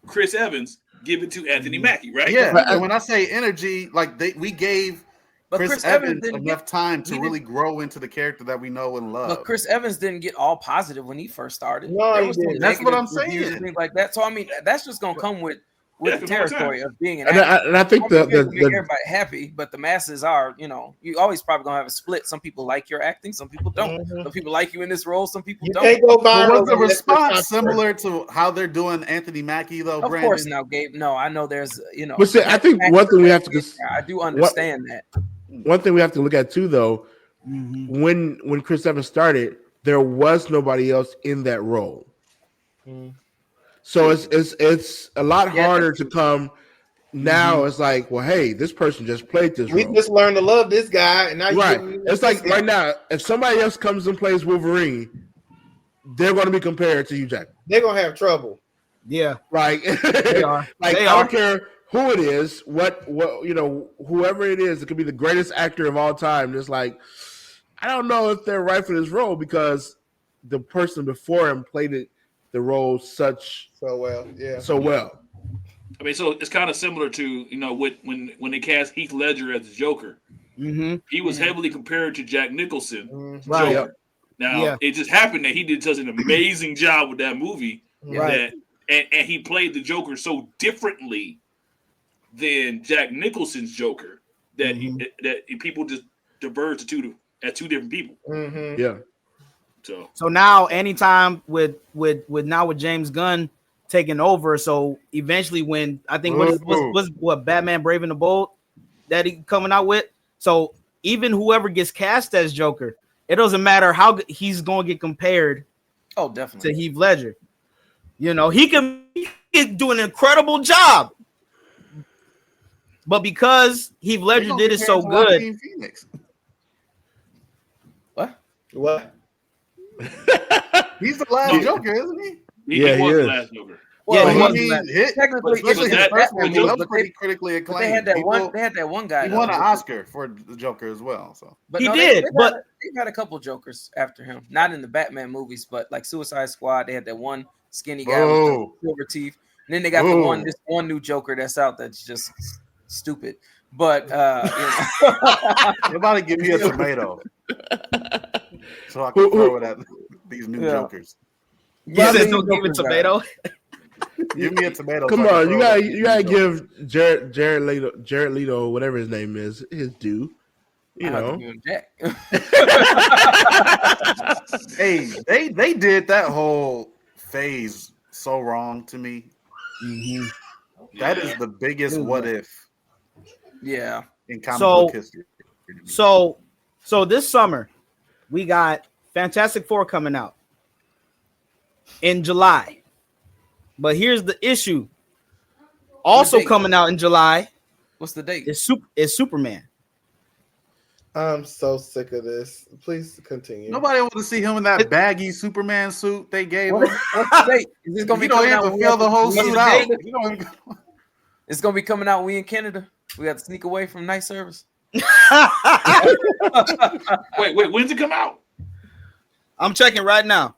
Chris Evans, give it to Anthony Mackie, right? Yeah. And when I say energy, we gave Chris Evans enough time to really grow into the character that we know and love. But Chris Evans didn't get all positive when he first started. No, that's what I'm saying. Things like that. So I mean, that's just gonna come with the territory of being an actor. And I think everybody happy, but the masses are, you always probably gonna have a split. Some people like your acting, some people don't. Some people like you in this role, some people don't. Was the response similar to how they're doing Anthony Mackie though? Of course, now, Gabe. No, I know there's, But see, I think one thing we have to. I do understand that. One thing we have to look at too, though, when Chris Evans started, there was nobody else in that role. So it's a lot harder to come now. It's like, well, hey, this person just played this role. We just learned to love this guy, and now it's like right now, if somebody else comes and plays Wolverine, they're going to be compared to Hugh Jackman. They're going to have trouble. Yeah, like they are. I don't care who it is, what whoever it is, it could be the greatest actor of all time. It's like, I don't know if they're right for this role because the person before him played it the role so well. Yeah. So well. I mean, so it's kind of similar to when they cast Heath Ledger as the Joker. Mm-hmm. He was heavily compared to Jack Nicholson, Right. Joker. Now it just happened that he did such an amazing job with that movie that and he played the Joker so differently than Jack Nicholson's Joker that that people just diverged to two different people. Mm-hmm. Yeah. So now, anytime with James Gunn taking over, so eventually when I think what Batman Brave and the Bold that he coming out with, so even whoever gets cast as Joker, it doesn't matter how he's going to get compared. Oh, definitely to Heath Ledger. He can do an incredible job, but because Heath Ledger did it so good. What? He's the last Joker, isn't he? He was the last Joker. Well, technically, especially the first one, he was pretty critically acclaimed. They had that one guy. He won an Oscar for the Joker as well. So, but they've had a couple Jokers after him. Not in the Batman movies, but like Suicide Squad. They had that one skinny guy with the silver teeth, and then they got this one new Joker that's out that's just stupid. But everybody give me a tomato, so I can throw it at these new Jokers. Yeah, don't give a tomato. Give me a tomato. Come on, you gotta give Jared Leto, whatever his name is, his due. Hey, they did that whole phase so wrong to me. Mm-hmm. That is the biggest what if. Yeah, in comic book history. So this summer we got Fantastic Four coming out in July. But here's the issue. Also coming out in July. What's the date? It's Superman. I'm so sick of this. Please continue. Nobody want to see him in that baggy Superman suit they gave him. What's the date? Is this gonna be coming out? Fill the whole suit out. It's gonna be coming out. We in Canada. We got to sneak away from night service. Wait, when's it come out? I'm checking right now.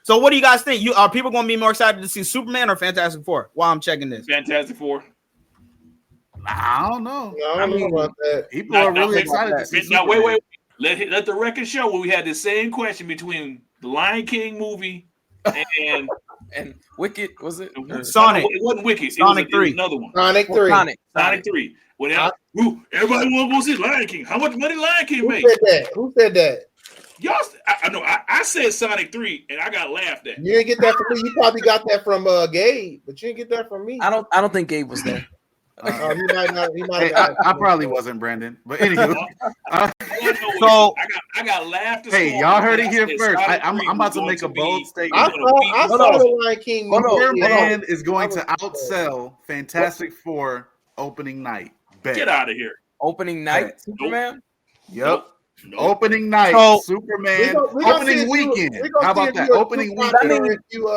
So what do you guys think? Are people going to be more excited to see Superman or Fantastic Four while I'm checking this? Fantastic Four. I don't know. No, I don't know about that. People are really excited to see Superman. Wait. Let the record show where we had the same question between the Lion King movie and Wicked, was it? Sonic. It wasn't Wicked. Sonic 3. It was another one. Sonic 3. Sonic 3. Everybody want to go see Lion King. How much money Lion King make? Who said that? Y'all, I know. I said Sonic 3, and I got laughed at. You didn't get that from me. You probably got that from Gabe, but you didn't get that from me. I don't think Gabe was there. He might not. I probably wasn't, Brandon. But anyway, so I got laughed. Hey, y'all heard it here first. I'm about to make a bold statement. I saw the Lion King. Superman is going to outsell Fantastic Four opening night. Bet. Get out of here. Opening night, Superman. Yep. Nope. Opening night, Superman. Opening weekend. How about that? Opening weekend.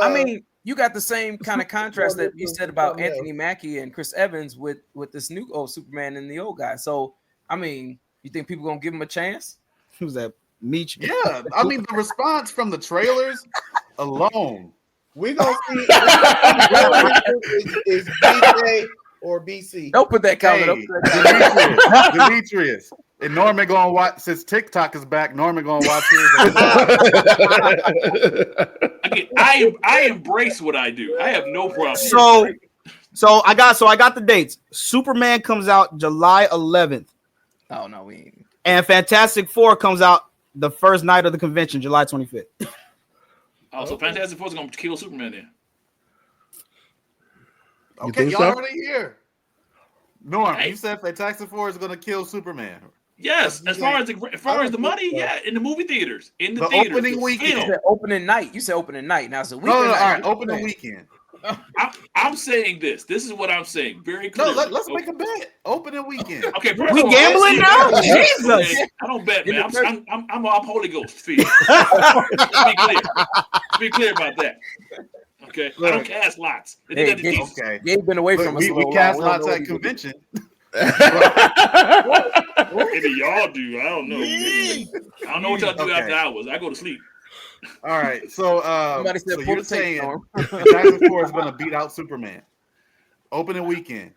I mean, you got the same kind of contrast that you said about Anthony Mackie and Chris Evans with this new Superman and the old guy. So, I mean, you think people gonna give him a chance? Who's that? Meech? Yeah, I mean the response from the trailers alone. We gonna see is BJ or BC. Don't put that comment up. Demetrius. And Norman gonna watch since TikTok is back. Norman gonna watch his. Again, I embrace what I do. I have no problem. So I got the dates. Superman comes out July 11th. Oh no, we ain't. And Fantastic Four comes out the first night of the convention, July 25th. Oh, so Fantastic Four is gonna kill Superman then. Okay, y'all already here. Norm, you said Fantastic Four is gonna kill Superman. Yes, as far as the money, yeah, in the movie theaters, in the theaters, opening weekend, you said opening night. You said opening night. Now it's a weekend. No, all right, opening weekend. I'm saying this. This is what I'm saying. Very clear. No, let's make a bet. Opening weekend. Okay, we gambling now. Jesus, I don't bet, man. I'm Holy Ghost. Be clear about that. Okay, I don't cast lots. Okay, you've been away from us. We cast lots at convention. Maybe y'all do. I don't know. I don't know what y'all do after hours. I go to sleep. All right. So, Somebody said so pull you're the tape, saying Norm. Fantastic Four is going to beat out Superman opening weekend?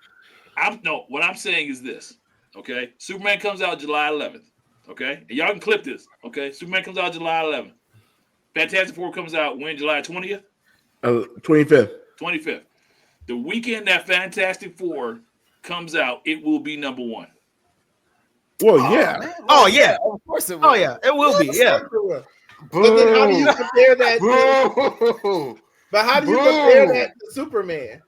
What I'm saying is this. Okay, Superman comes out July 11th. Okay, and y'all can clip this. Okay, Superman comes out July 11th. Fantastic Four comes out when? July 20th. 25th. 25th. The weekend that Fantastic Four comes out, it will be number one. Well, yeah. Man. Oh yeah. Of course it will. Oh yeah. It will be. Yeah. But then how do you compare that to, Boo. but how do you Boo. compare that to Superman?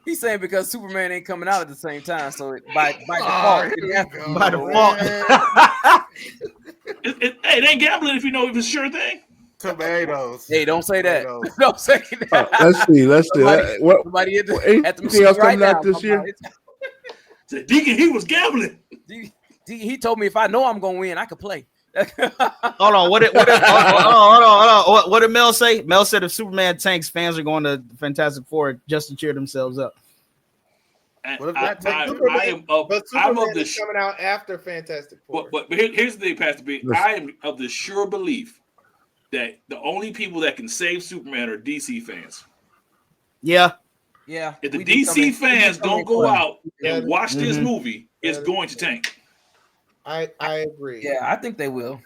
He's saying because Superman ain't coming out at the same time, so by default, here it we has to go, be By number default. one. It ain't gambling if you know if it's a sure thing. Tomatoes. Hey, don't say that. Tomatoes. Don't say that. Let's see. Somebody at the Anything machine else right coming now. out this year? Said Deacon, he was gambling. He told me if I know I'm gonna win, I could play. Hold on. Hold on. What did Mel say? Mel said if Superman tanks, fans are going to Fantastic Four just to cheer themselves up. What if that takes I'm But Superman of the is coming out after Fantastic Four. but here's the thing, Pastor B. I am of the sure belief that the only people that can save Superman are DC fans. Yeah. Yeah. If the DC fans don't go out and watch this movie, it's going to tank. I agree. Yeah, I think they will.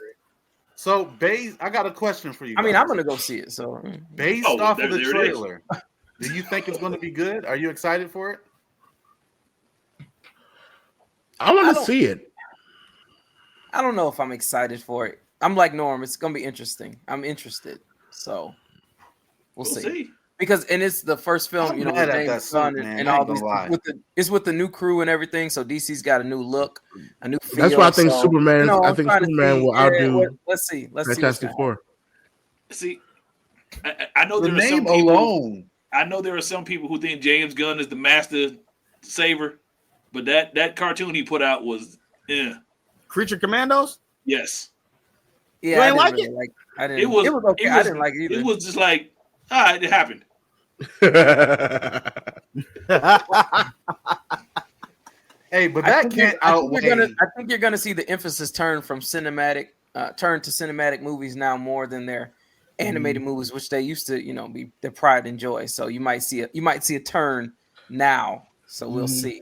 So, I got a question for you guys. I mean, I'm gonna go see it. So based off of the trailer, do you think it's going to be good? Are you excited for it? I want to see it. I don't know if I'm excited for it. I'm like Norm. It's gonna be interesting. I'm interested. So we'll see. Because it's the first film, with James Gunn and all these it's with the new crew and everything. So DC's got a new look, a new feel. That's why I think Superman. I think Superman will outdo. Let's see. Fantastic Four. See, I know the there are name some people. Alone. I know there are some people who think James Gunn is the master saver, but that cartoon he put out was Creature Commandos. Yes. Yeah, I didn't like it. I didn't. It was okay. I didn't like it either. It was just like, all right, it happened. Hey, but that can't outweigh. I think you're gonna see the emphasis turn to cinematic movies now more than their animated movies, which they used to, be their pride and joy. So you might see a turn now. So we'll see.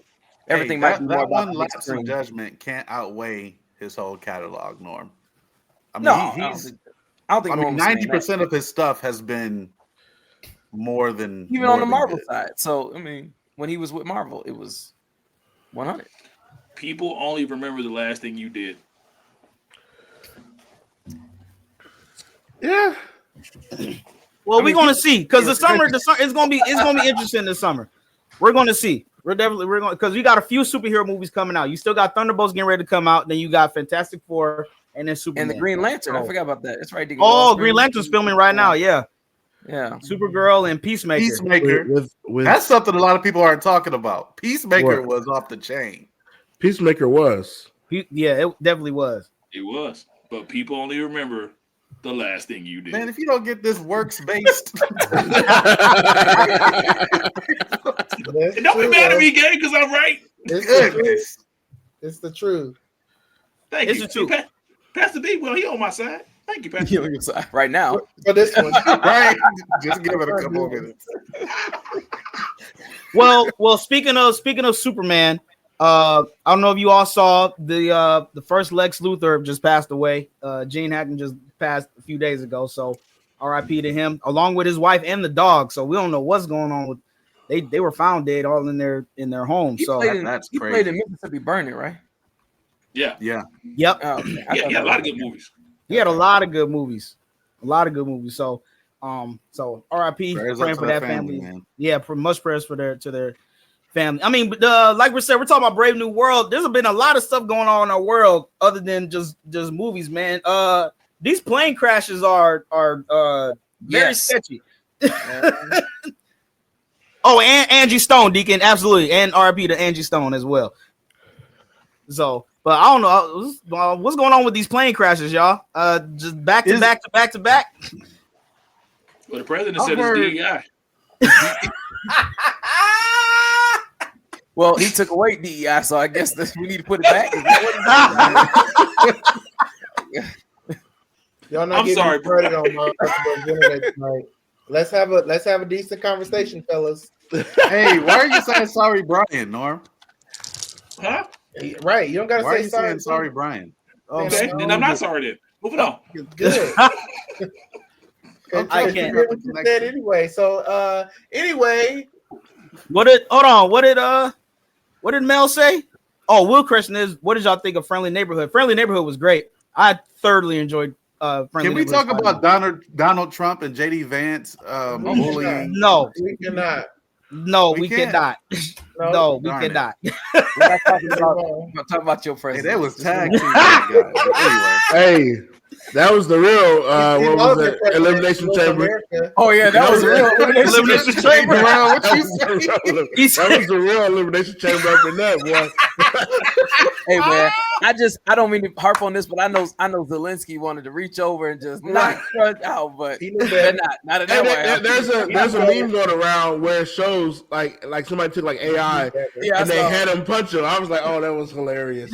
Everything might be more about one lapse in judgment can't outweigh his whole catalog, Norm. I mean, I don't think 90% of his stuff has been more than even on the Marvel side. So I mean, when he was with Marvel, it was 100. People only remember the last thing you did. Yeah. Well, we're gonna see because the summer it's gonna be interesting this summer. We're gonna see. We're going because we got a few superhero movies coming out. You still got Thunderbolts getting ready to come out. Then you got Fantastic Four and then Superman. And the Green Lantern. I forgot about that. It's right. Green Lantern's filming right now. Yeah. Supergirl and Peacemaker. That's something a lot of people aren't talking about. Peacemaker was off the chain. Peacemaker was. Yeah, it definitely was. It was. But people only remember the last thing you did. Man, if you don't get this works-based. Don't be mad at me, gang, because I'm right. It's the truth. Thank you. The truth. Pastor B, well, he on my side. Thank you, Pastor. On your side right now. For this one. Right. Just give it a couple of minutes. Well, speaking of Superman, I don't know if you all saw the first Lex Luthor just passed away. Gene Hackman just passed a few days ago, so R.I.P. to him, along with his wife and the dog. So we don't know what's going on with. They were found dead all in their home. So that's crazy. He played in Mississippi Burning, right? Yeah. Yep. Yeah, a lot of good movies. He had a lot of good movies. So R.I.P. Praying for that family. Man. Yeah, much prayers for their family. I mean, like we said, we're talking about Brave New World. There's been a lot of stuff going on in our world other than just movies, man. These plane crashes are very sketchy. Oh, and Angie Stone, Deacon, absolutely, and R.I.P. to Angie Stone as well. So, but I don't know what's going on with these plane crashes, y'all. Just back to back. Well, the president said it's DEI. Well, he took away DEI, so I guess we need to put it back. Y'all not I'm getting sorry, started on multiple internet tonight. Let's have a decent conversation, fellas. Hey, why are you saying sorry, Brian, Norm? Huh? Right, you don't gotta Why are say you sorry. saying sorry, Brian? Okay, then I'm not sorry then. Moving on. Good. I can't. What you said anyway. So anyway, What did Mel say? Oh, Will question is, what did y'all think of Friendly Neighborhood? Friendly Neighborhood was great. I thoroughly enjoyed Friendly Can we Neighborhood. talk about Donald Trump and JD Vance bullying? No, we cannot. no, We we can't. cannot. No. No, we Darn it. cannot. We're not talking about your Hey, president. that was tag team, guys. Anyway, Hey, that was the real. He What loves was the it? president Elimination of Chamber. America. Oh yeah, that was real. Elimination Chamber. What That you was say? that was the real elimination chamber up in that boy. Hey man, I don't mean to harp on this, but I know Zelensky wanted to reach over and just knock Trump out, but He knew better. not in And that way. there's a meme going around where it shows like somebody took like AI Yeah, and they I saw had him punch him. I was like, oh, that was hilarious.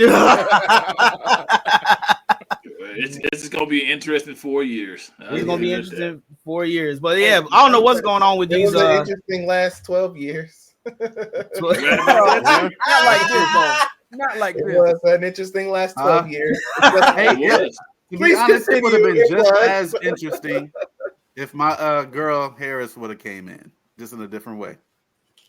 This is gonna be an interesting 4 years. It's gonna be interesting 4 years, but yeah, I don't know what's going on with It these. was an interesting last 12 years. Not like this, though. Not like It this. was an interesting last 12 years. Hey, It was. to be Please honest, it would have been continue. just It was. as interesting if my girl Harris would have came in, just in a different way.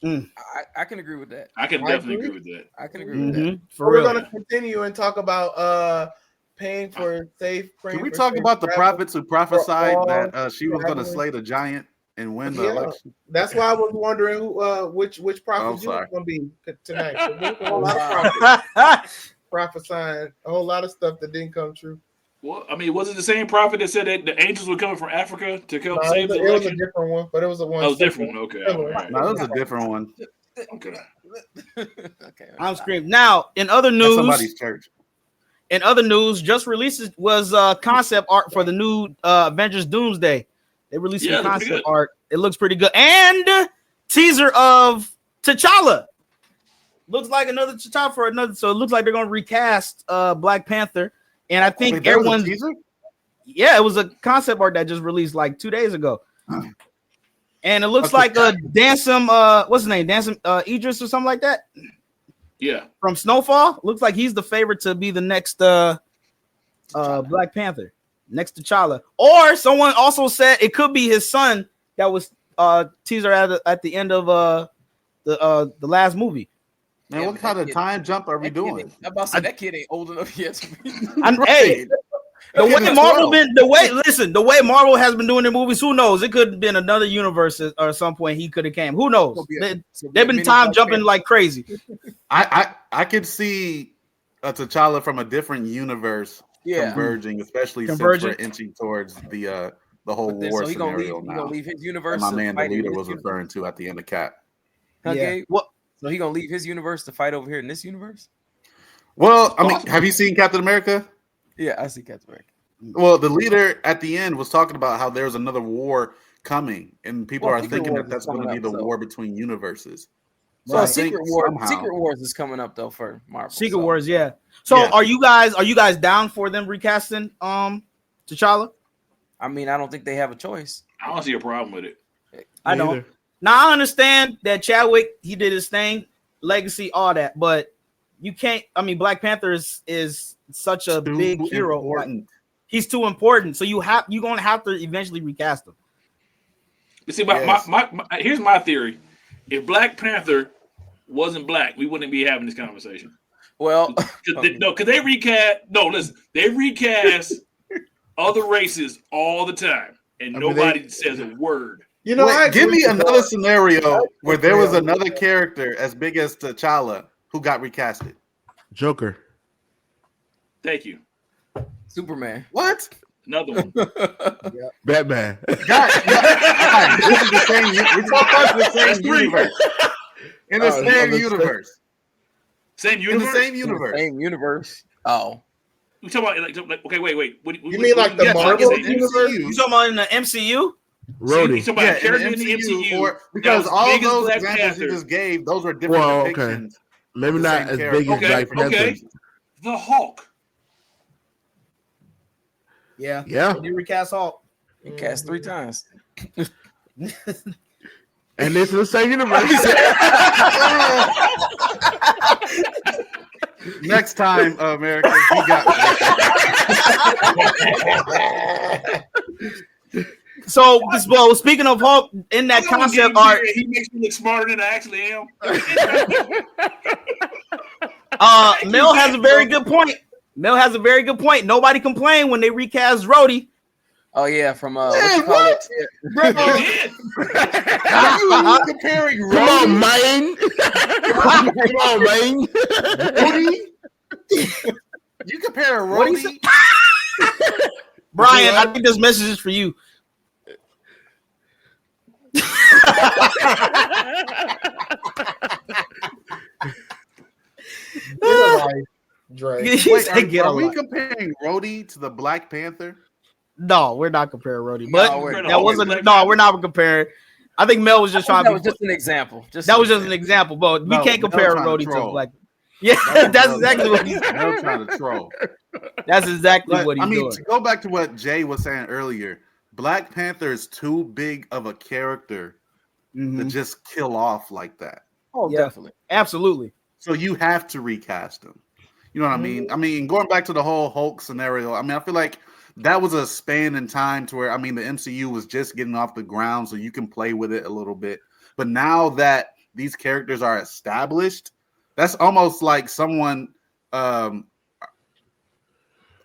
I can agree with that. I can definitely agree with that. I can agree with that. Mhm, for We're real. going to continue and talk about paying for safe. Can we talk about the prophets who prophesied that she was going to traveling. slay the giant and win the Yeah. election? That's why I was wondering who, which prophet Oh, you was sorry. going to be tonight. There's a whole lot of prophets prophesying a whole lot of stuff that didn't come true. Well, I mean, was it the same prophet that said that the angels were coming from Africa to help No, save the it was a election? different one, but it was a one. That was different. Okay. All right. No, that was a different one. Okay. Okay, I'm screaming. Now, in other That's news, somebody's church. just released was concept art for the new Avengers Doomsday. They released Yeah, some it looks pretty concept good. art. It looks pretty good, and teaser of T'Challa. Looks like another T'Challa for another. So it looks like they're gonna recast Black Panther, and I think Wait, that was a everyone's. teaser? Yeah, it was a concept art that just released like 2 days ago. And it looks like Dansum, what's his name? Dansum Idris or something like that Yeah. from Snowfall. Looks like he's the favorite to be the next Black Panther, next to T'Challa. Or someone also said it could be his son that was teaser at the end of the last movie. Man, Yeah, what but kind that of kid- time jump are we That kid doing? ain't- I'm about to say that kid ain't old enough yet to be. Hey, the way Kid is Marvel 12. the way Marvel has been doing their movies, who knows? It could have been another universe or at some point he could have came. Who knows? They've been time jumping like crazy. I could see a T'Challa from a different universe converging, especially since we're inching towards the whole war scenario now. He gonna leave his universe. My man, the fight in leader, his was universe. referring to at the end of Cap. Huh, Yeah. Gabe? What? So he gonna leave his universe to fight over here in this universe? Well, I mean, have you seen Captain America? Yeah, I see Captain America. Well, the leader at the end was talking about how there's another war coming, and people are Secret thinking Wars that that's is going to coming be up, the so- war between universes. So I think Secret Wars is coming up though for Marvel. Secret so. Wars, yeah. So Yeah. are you guys down for them recasting T'Challa? I mean, I don't think they have a choice. I don't see a problem with it. I don't. Now I understand that Chadwick, he did his thing, legacy, all that, but you can't. I mean, Black Panther is such a big hero. Important. He's too important, so you're gonna have to eventually recast him. You see, Yes. my here's my theory. If Black Panther wasn't black, we wouldn't be having this conversation. Well, Because they recast. No, listen, they recast other races all the time, and nobody says a word. You know, I Give agree me with another you. scenario where there was another character as big as T'Challa who got recasted. Joker. Thank you. Superman. What? Another one. Batman. God, this is the same. We're talking about the same universe. In the same universe. Same In universe. the same universe. Same universe. Oh. We talking about like okay, wait. What, You mean like the yeah, Marvel like, universe? You talking about in the MCU? Rhodey. You talking about Yeah, a character in the MCU, that because was all big as those Black examples Panther. you just gave, those are different Well, okay. depictions. Maybe the not same as character. big as Okay, Black Panther. okay. The Hulk. Yeah. Yeah. You recast Hulk. He cast 3 times. And it's in the same universe. Next time, America, he got So, well, speaking of Hulk, in that concept art, he makes me look smarter than I actually am. Mel has a very good point. Nobody complained when they recast Rhodey. Oh yeah, from what you call it? He did. Are you comparing Come on, Rhodey? man. Come on, man. Rhodey? You compare What do you Rhodey? Brian, I think this message is for you. Dre. Wait, Get are a we life. comparing Rhodey to the Black Panther? No, we're not comparing Rhodey. But we're that wasn't. No, we're not comparing. I think Mel was just trying That to. was just an example. That was just an example, but we No, can't Mel compare trying to Rhodey to troll. Black. Yeah, That's that's Mel exactly trying what to- he's. Mel trying to troll. That's exactly what he's I mean, doing. to go back to what Jay was saying earlier, Black Panther is too big of a character to Mhm. just kill off like that. Oh, Yeah. definitely. Absolutely. So you have to recast him. You know what I mean? Mm-hmm. I mean, going back to the whole Hulk scenario, I mean, I feel like that was a span in time to where, I mean, the MCU was just getting off the ground, so you can play with it a little bit. But now that these characters are established, that's almost like someone,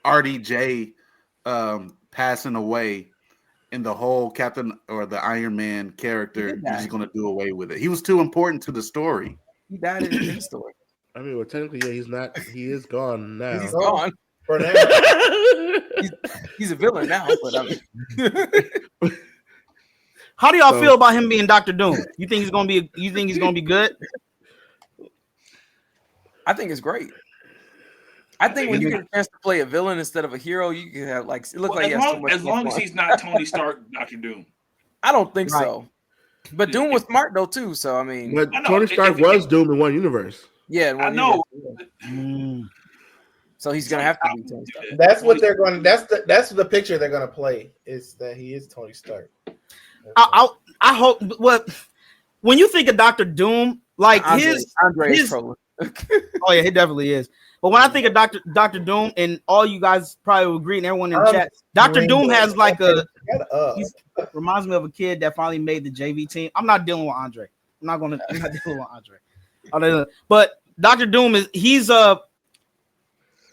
RDJ, passing away, and the whole Captain or the Iron Man character, did you're just die. going to do away with it. He was too important to the story. He died in his story. I mean, well, technically, yeah, he's not. He is gone now. He's gone. For now. He's a villain now, but I mean, How do y'all So- feel about him being Dr. Doom? You think he's gonna be? You think he's gonna be good? I think it's great. I think when you get a chance to play a villain instead of a hero, you can have like it looks like he has so much as long as fun. he's not Tony Stark, Doctor Doom. I don't think Right. so. But Doom was smart though too. So I mean, But I know, Tony Stark was Doom in one universe. yeah, I know. So he's gonna have to be Tony Stark. That's what they're going. That's the picture they're going to play. Is that he is Tony Stark? I hope. What when you think of Dr. Doom, like Andre is his trolling. oh yeah, he definitely is. But when I think of Dr. Doom, and all you guys probably will agree, and everyone in the chat, Dr. Doom has like a reminds me of a kid that finally made the JV team. I'm not dealing with Andre. I'm not dealing with Andre. But Dr. Doom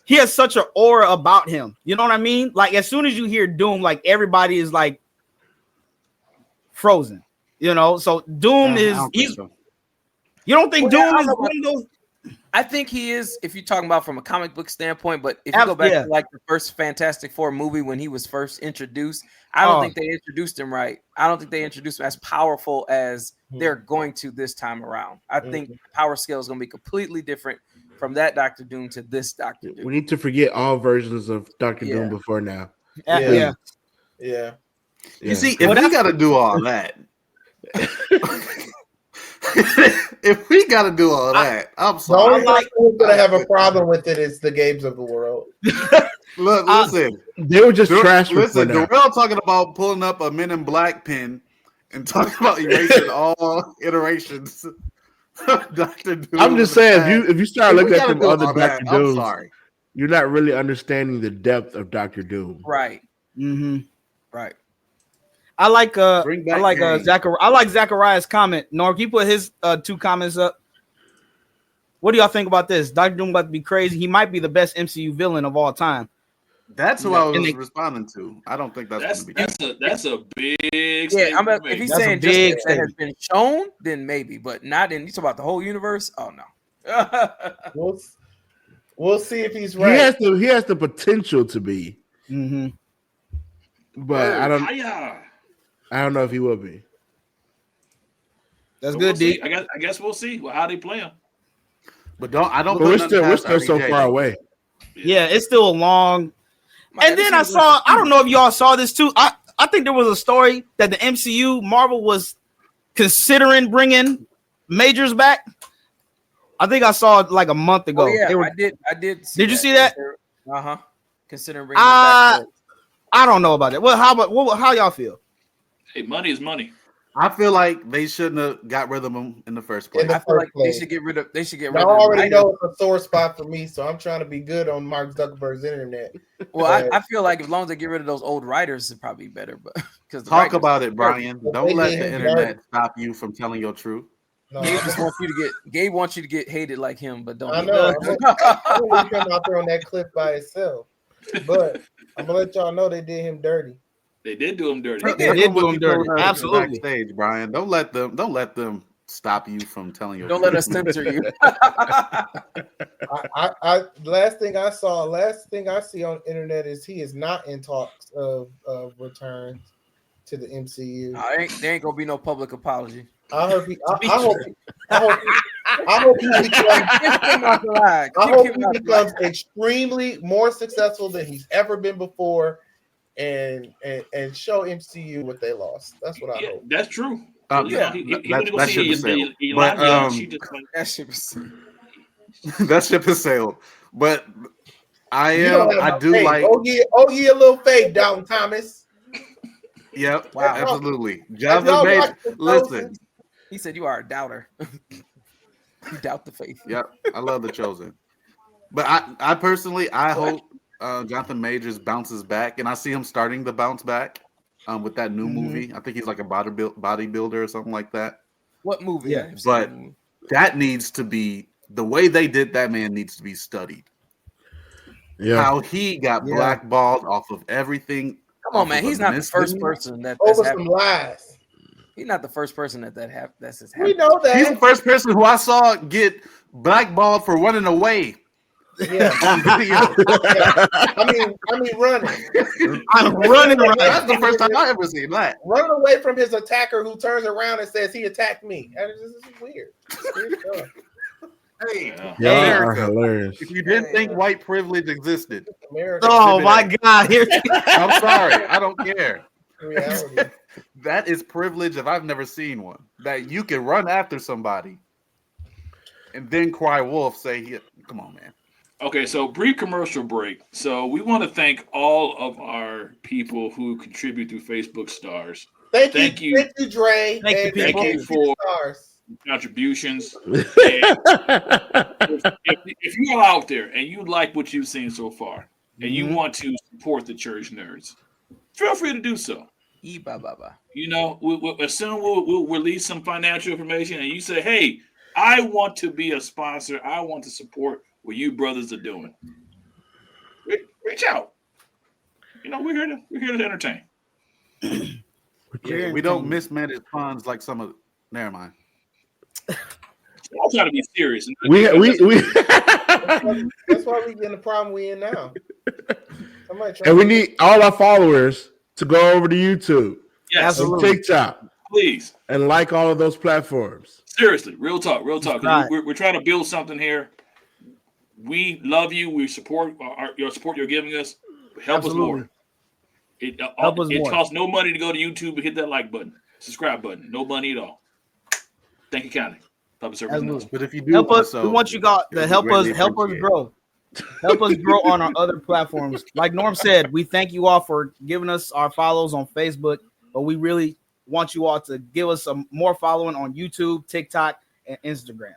he has such an aura about him. You know what I mean? Like as soon as you hear Doom, like everybody is like frozen. You know, so Doom I don't think he's. so. You don't think Well, yeah, Doom I is don't know one of those? I think he is, if you're talking about from a comic book standpoint, but if you go back to like the first Fantastic Four movie when he was first introduced, I don't think they introduced him right. I don't think they introduced him as powerful as they're going to this time around. I think the power scale is going to be completely different from that Dr. Doom to this Dr. Doom. We need to forget all versions of Dr. Doom before now. Yeah. You see, if we got to do all that, if we got to do all that, I'm The sorry. only person who's going to have a problem with it is the games of the world. Look, listen, they were just trash. Listen, Darrell talking about pulling up a Men in Black pen and talking about erasing all iterations. Dr. Doom. I'm just saying, if you start looking at them other Dr. I'm Dooms, sorry. you're not really understanding the depth of Dr. Doom. Right. Mm-hmm. Right. I like Bring back Kang. Zachariah's comment. Norm, can you put his 2 comments up? What do y'all think about this? Dr. Doom about to be crazy. He might be the best MCU villain of all time. That's who I was responding to. I don't think that's going to be. That's a big. Yeah, if he's That's saying a big just that has been shown, then maybe, but not in. You talk about the whole universe? Oh no. We'll see if he's right. He has the potential to be, but I don't know if he will be. That's So good, we'll D. I guess we'll see how they play him. But I don't. We're still so far away. Yeah, it's still a long. And then I don't know if y'all saw this too. I think there was a story that the MCU Marvel was considering bringing Majors back. I think I saw it like a month ago. Oh, yeah, I did. Did you see that? Considering bringing it back. I don't know about that. Well, how y'all feel? Hey, money is money. I feel like they shouldn't have got rid of him in the first place. I feel like they should get rid of. They should get rid I of. already know it's a sore spot for me, so I'm trying to be good on Mark Zuckerberg's internet. Well, I feel like as long as they get rid of those old writers, it's probably better. But because talk about it, Brian. But Don't they let did the him internet dirty. stop you from telling your truth. No, Gabe just wants you to get. Gabe wants you to get hated like him, but don't. I know. I'm gonna come out there on that cliff by itself, but I'm gonna let y'all know they did him dirty. They did do him dirty. They did do him dirty. Absolutely. Backstage, Brian. Don't let them stop you from telling your Don't truth. let us censor you. I last thing I see on the internet is he is not in talks of return to the MCU. There ain't gonna be no public apology. I hope he becomes extremely more successful than he's ever been before, and show MCU what they lost. That's what I hope. That's true. That ship is sailed. That ship is that ship is sailed. But I do fake. like. Oh yeah, a little fake, Down Thomas. Yep, wow, absolutely. Jonathan Majors, listen. He said you are a doubter. You doubt the faith. Yep, I love The Chosen. But I personally, hope Jonathan Majors bounces back, and I see him starting to bounce back with that new movie. I think he's like a bodybuilder or something like that. What movie? Yeah, but that needs to be the way they did that man needs to be studied. Yeah, how he got blackballed off of everything. Come on, man. He's not the first person that's over some lies. He's not the first person that's happened. We know that. He's the first person who I saw get blackballed for running away. Yeah. I mean, running. I'm running around. That's the first time I ever seen that. Running away from his attacker who turns around and says he attacked me. This is weird. Hey, America, hilarious. If you didn't think white privilege existed, America, my God! I'm sorry, I don't care. Reality. That is privilege if I've never seen one. That you can run after somebody and then cry wolf. Say, "Come on, man." Okay, so brief commercial break. So we want to thank all of our people who contribute through Facebook Stars. Thank you, Dre. Thank you for contributions. if you're out there and you like what you've seen so far, and you want to support the Church Nerds, feel free to do so. You know, we'll release some financial information, and you say, "Hey, I want to be a sponsor. I want to support what you brothers are doing." Reach out. You know, we're here to entertain. We don't mismanage funds like some of. Never mind. I'm trying to be serious. We That's why we get in the problem we in now. And we need all our followers to go over to YouTube, and TikTok, please, and like all of those platforms. Seriously, real talk. We're trying to build something here. We love you. We support your support you're giving us. Help us more. It costs no money to go to YouTube and hit that like button, subscribe button. No money at all. Thank you kindly. But if you do help us, we want you guys to help us grow. Help us grow on our other platforms. Like Norm said, we thank you all for giving us our follows on Facebook, but we really want you all to give us some more following on YouTube, TikTok, and Instagram.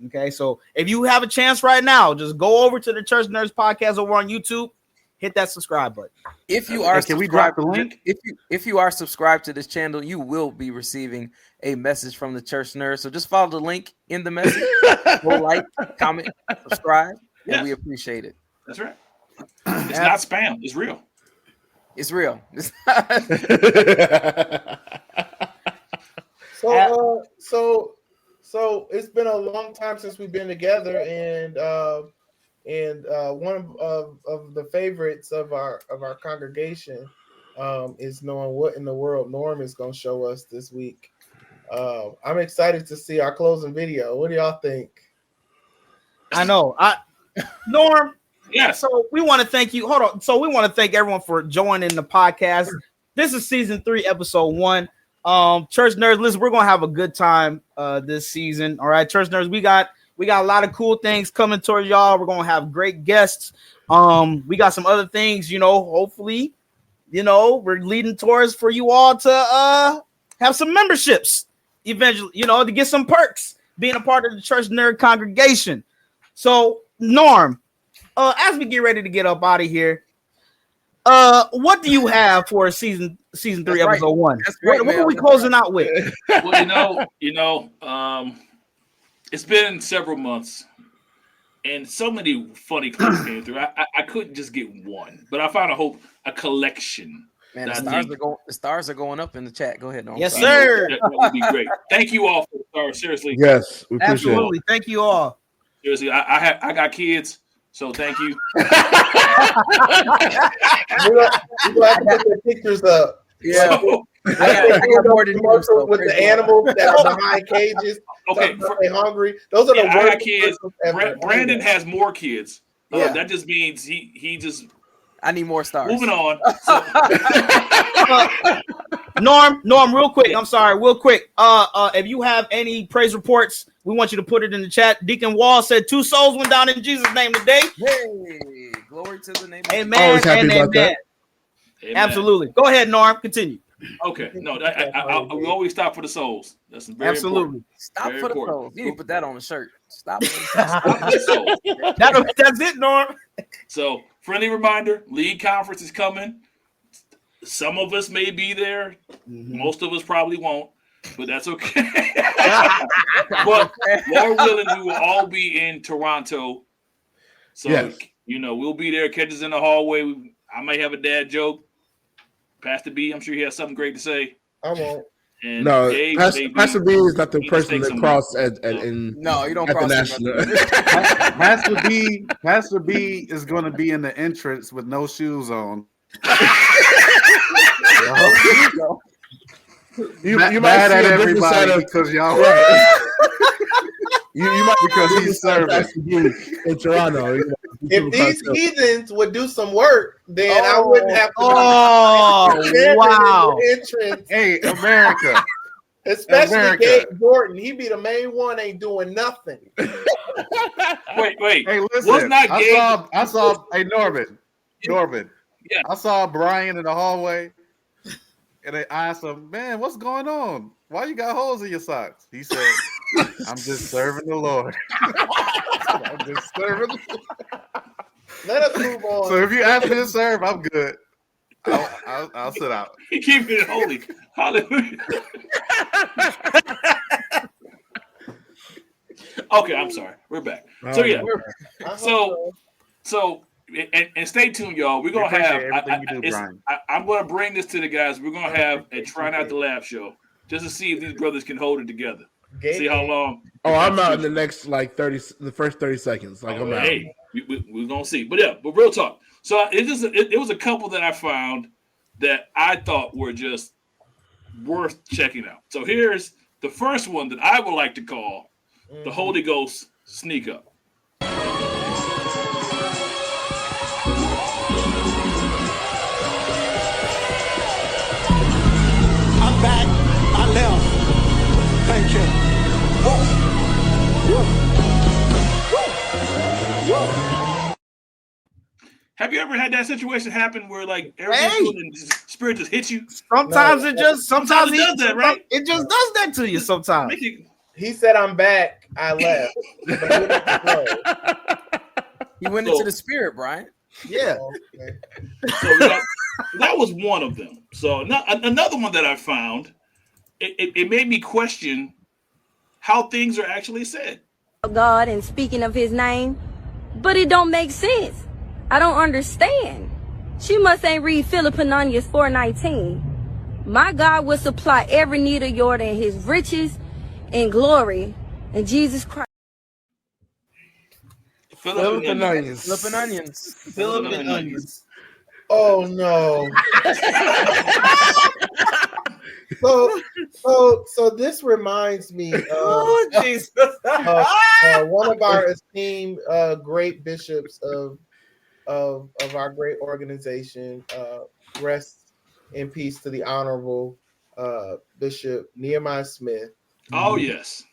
Okay, so if you have a chance right now, just go over to the Church Nerds Podcast over on YouTube, hit that subscribe button. If you are, can we drop the link? If you are subscribed to this channel, you will be receiving a message from the Church Nerds. So just follow the link in the message. Go like, comment, subscribe. Yes. And we appreciate it. That's right. It's not spam. It's real. It's real. So it's been a long time since we've been together, and one of the favorites of our congregation is knowing what in the world Norm is going to show us this week. I'm excited to see our closing video. What do y'all think? I know. Norm. Yeah. So we want to thank you. Hold on. So we want to thank everyone for joining the podcast. This is season 3, episode 1. Church Nerds, listen, we're gonna have a good time this season. All right, Church Nerds, we got a lot of cool things coming towards y'all. We're gonna have great guests. We got some other things, hopefully we're leading towards for you all to have some memberships eventually, to get some perks being a part of the Church Nerd congregation. So, Norm, as we get ready to get up out of here, what do you have for season 3, That's episode 1? Right, what are we closing out with? Well, it's been several months, and so many funny clips came through. I couldn't just get one, but I found a collection. Man, the stars are going up in the chat. Go ahead, Norm. Yes, sir. That would be great. Thank you all for the stars. Seriously. Yes, we appreciate Absolutely. it. Thank you all. Seriously, I got kids, so thank you. We're gonna have to put the pictures up. Yeah. So, I got more than you. So with the animals that are behind cages. okay, They're hungry. Those are the I got worst kids. ever. Brandon has more kids. Yeah. That just means he just I need more stars. moving on. Norm, real quick. I'm sorry, real quick. If you have any praise reports, we want you to put it in the chat. Deacon Wall said 2 souls went down in Jesus' name today. Hey, glory to the name of Amen. Always happy And about amen. that. Amen. Absolutely. Go ahead, Norm. Continue. Okay. No, we always stop for the souls. That's very Absolutely. Stop Very for the important. souls. You need to put that on the shirt. Stop. important. For the souls. That's it, Norm. So, friendly reminder: league conference is coming. Some of us may be there. Most of us probably won't, but that's okay. But Lord willing, we will all be in Toronto. So, Yes. we'll be there. Catch us in the hallway. I may have a dad joke. Pastor B, I'm sure he has something great to say. I won't. And No, Dave, Pastor B is not the he person mistakes that him. crossed in No, you don't at the cross the national. Pastor B is going to be in the entrance with no shoes on. You Mad might see at a different side everybody of because y'all you might because see a he's different side of serving. Pastor B in Toronto. If these heathens would do some work, then I Oh. wouldn't have to. Oh, wow. Entrance, Hey, America. especially America. Gabe Jordan. He be the main one, ain't doing nothing. Wait. Hey, Was listen. not Gabe- I saw. Hey, Norman. Yeah. I saw Brian in the hallway, and I asked him, "Man, what's going on? Why you got holes in your socks?" He said, "I'm just serving the Lord." I'm just serving. Let us move on. So if you ask me to serve, I'm good. I'll sit out. He keeping it holy. Hallelujah. Okay, I'm sorry. We're back. So yeah. I hope So and stay tuned, y'all. We're gonna We appreciate have. everything you do, Brian. I'm gonna bring this to the guys. We're gonna have a try not to laugh show just to see if these brothers can hold it together. Gabe- See how long. Oh, I'm out in the next the first 30 seconds. Like I'm out. Hey, we're gonna see. But yeah, but real talk. So it was a couple that I found that I thought were just worth checking out. So here's the first one that I would like to call the Holy Ghost sneak up. I'm back. I left. Thank you. Have you ever had that situation happen where like everything and spirit just hits you? Sometimes it just Sometimes it does that, right? It just does that to you sometimes. Make it- He said, "I'm back. I left." But he didn't know. He went into the spirit, Brian. Yeah. Okay. So that was one of them. So another one that I found, it made me question how things are actually said. God and speaking of his name, but it don't make sense. I don't understand. She must ain't read Philippians 4:19. My God will supply every need of yours in his riches and glory in Jesus Christ. Philippians. Onions. Flipping onions. Philip and onions. Oh no. So this reminds me of Oh, Jesus. one of our esteemed great bishops of our great organization. Rest in peace to the Honorable Bishop Nehemiah Smith, Oh yes.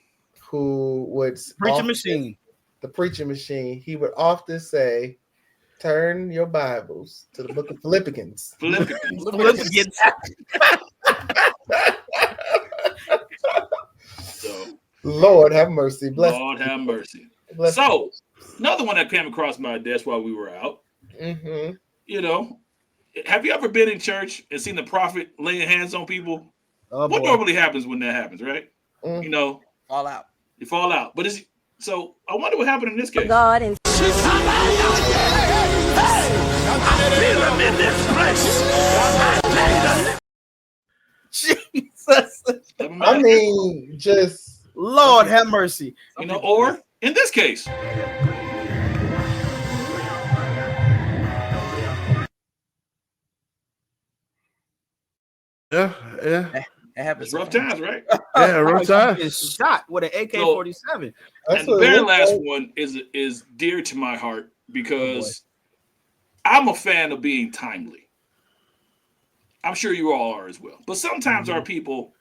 who would Preaching often- machine. the preaching machine. He would often say, Turn your Bibles to the book of Philippians. Philippians. So, Lord have mercy. Bless. Lord have mercy. Bless. So, another one that came across my desk while we were out. Mm-hmm. You know, have you ever been in church and seen the prophet laying hands on people? What normally happens when that happens, right? Mm. You know, Fall out. you fall out. But it's so I wonder what happened in this case. God and I feel him in this place. Jesus. I mean, just Lord have mercy. You know, or in this case, Yeah. It happens. it's rough times, right? Yeah, rough time. Is shot with an AK-47. that's And the what very it looks last like. one is dear to my heart because I'm a fan of being timely. I'm sure you all are as well. But sometimes our people,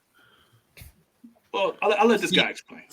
well, I'll let this guy explain.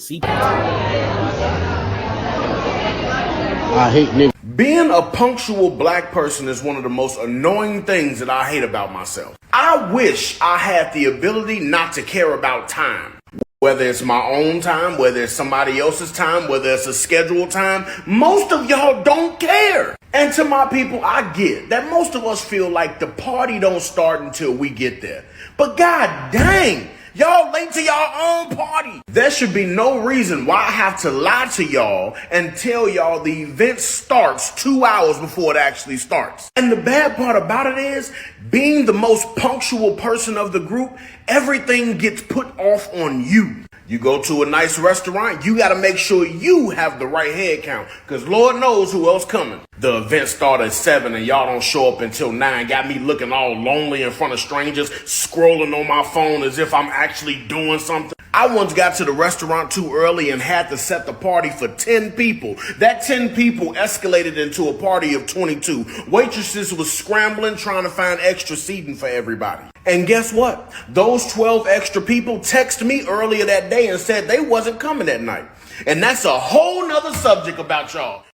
I hate niggas. Being a punctual black person is one of the most annoying things that I hate about myself. I wish I had the ability not to care about time. Whether it's my own time, whether it's somebody else's time, whether it's a scheduled time, most of y'all don't care. And to my people, I get that most of us feel like the party don't start until we get there. But god dang, y'all late to y'all own party. There should be no reason why I have to lie to y'all and tell y'all the event starts 2 hours before it actually starts. And the bad part about it is, being the most punctual person of the group, everything gets put off on you. You go to a nice restaurant, you gotta make sure you have the right head count, because Lord knows who else coming. The event started at 7 and y'all don't show up until 9. Got me looking all lonely in front of strangers, scrolling on my phone as if I'm actually doing something. I once got to the restaurant too early and had to set the party for 10 people. That 10 people escalated into a party of 22. Waitresses was scrambling trying to find extra seating for everybody. And guess what? Those 12 extra people texted me earlier that day and said they wasn't coming that night. And that's a whole nother subject about y'all.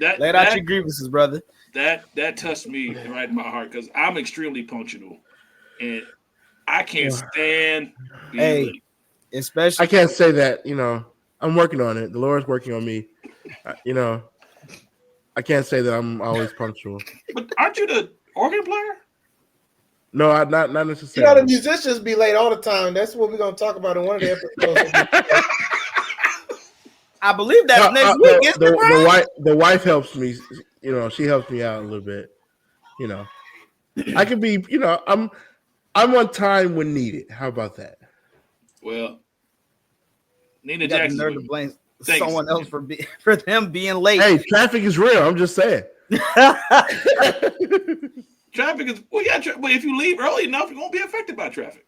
Lay out your grievances, brother. That touched me right in my heart because I'm extremely punctual, and I can't stand being late. Especially I can't say that. I'm working on it. The Lord's working on me. I can't say that I'm always punctual. But aren't you the organ player? No, not necessarily. You know, the musicians be late all the time. That's what we're gonna talk about in one of the episodes. I believe that's next week. The wife helps me. She helps me out a little bit. I can be. I'm on time when needed. How about that? Well, Nina You got the Jackson. nerve to blame someone else for them being late. Hey, traffic is real. I'm just saying. Traffic is but if you leave early enough, you won't be affected by traffic.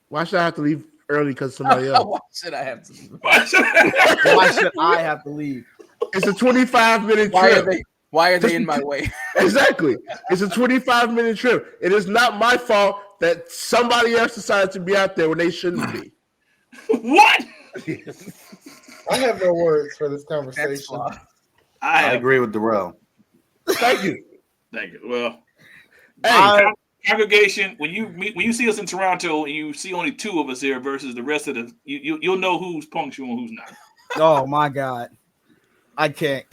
Why should I have to leave early because somebody else? Why should I have to? Why should I have to leave? It's a 25-minute trip. Why are they in my way? Exactly. It's a 25-minute trip. It is not my fault that somebody else decided to be out there when they shouldn't be. What? I have no words for this conversation. I agree with Darrell. Thank you. Thank you. Well, hey, congregation, when you see us in Toronto and you see only 2 of us here versus the rest of the, you'll know who's punctual and who's not. Oh my God, I can't.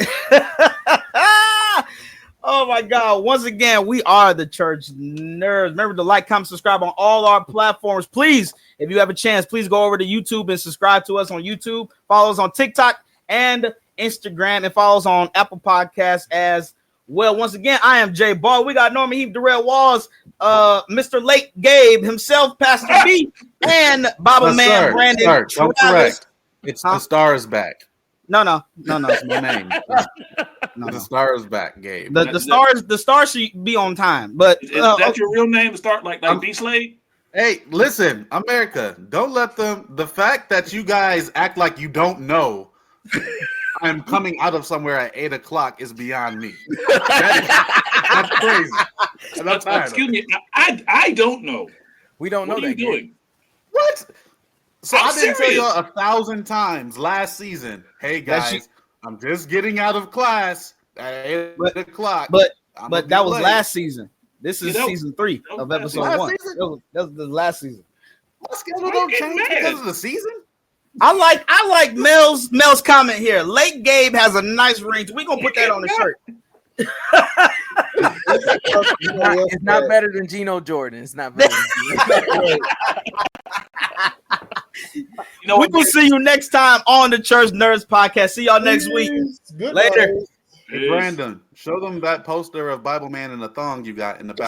Oh my God! Once again, we are the Church Nerds. Remember to like, comment, subscribe on all our platforms. Please, if you have a chance, please go over to YouTube and subscribe to us on YouTube. Follow us on TikTok and Instagram, and follow us on Apple Podcasts as well. Once again, I am Jay Ball. We got Norman Heath, Darrell Walls, Mr. Late Gabe himself, Pastor B, and Baba Man Brandon. Don't correct. It's the Star is back. No, That's my name. The Star is back, Gabe. The star should be on time. But is that your real name? To start like B Slade? Hey, listen, America, don't let them. The fact that you guys act like you don't know I'm coming out of somewhere at 8:00 is beyond me. That's crazy. Excuse me, I don't know. We don't know what that. What are you doing? What? So I'm I didn't serious. tell you 1,000 times last season. Hey guys, I'm just getting out of class at 8 o'clock. But that was last season. This is season 3 of last episode season. 1. That was the last season. My schedule don't change because of the season. I like Mel's comment here. Lake Gabe has a nice ring. We're gonna put that on the shirt. It's not better than Geno Jordan. It's not better than Geno. We will see you next time on the Church Nerds Podcast. See y'all next week. Later. Hey, Brandon, show them that poster of Bible Man in a thong you got in the back.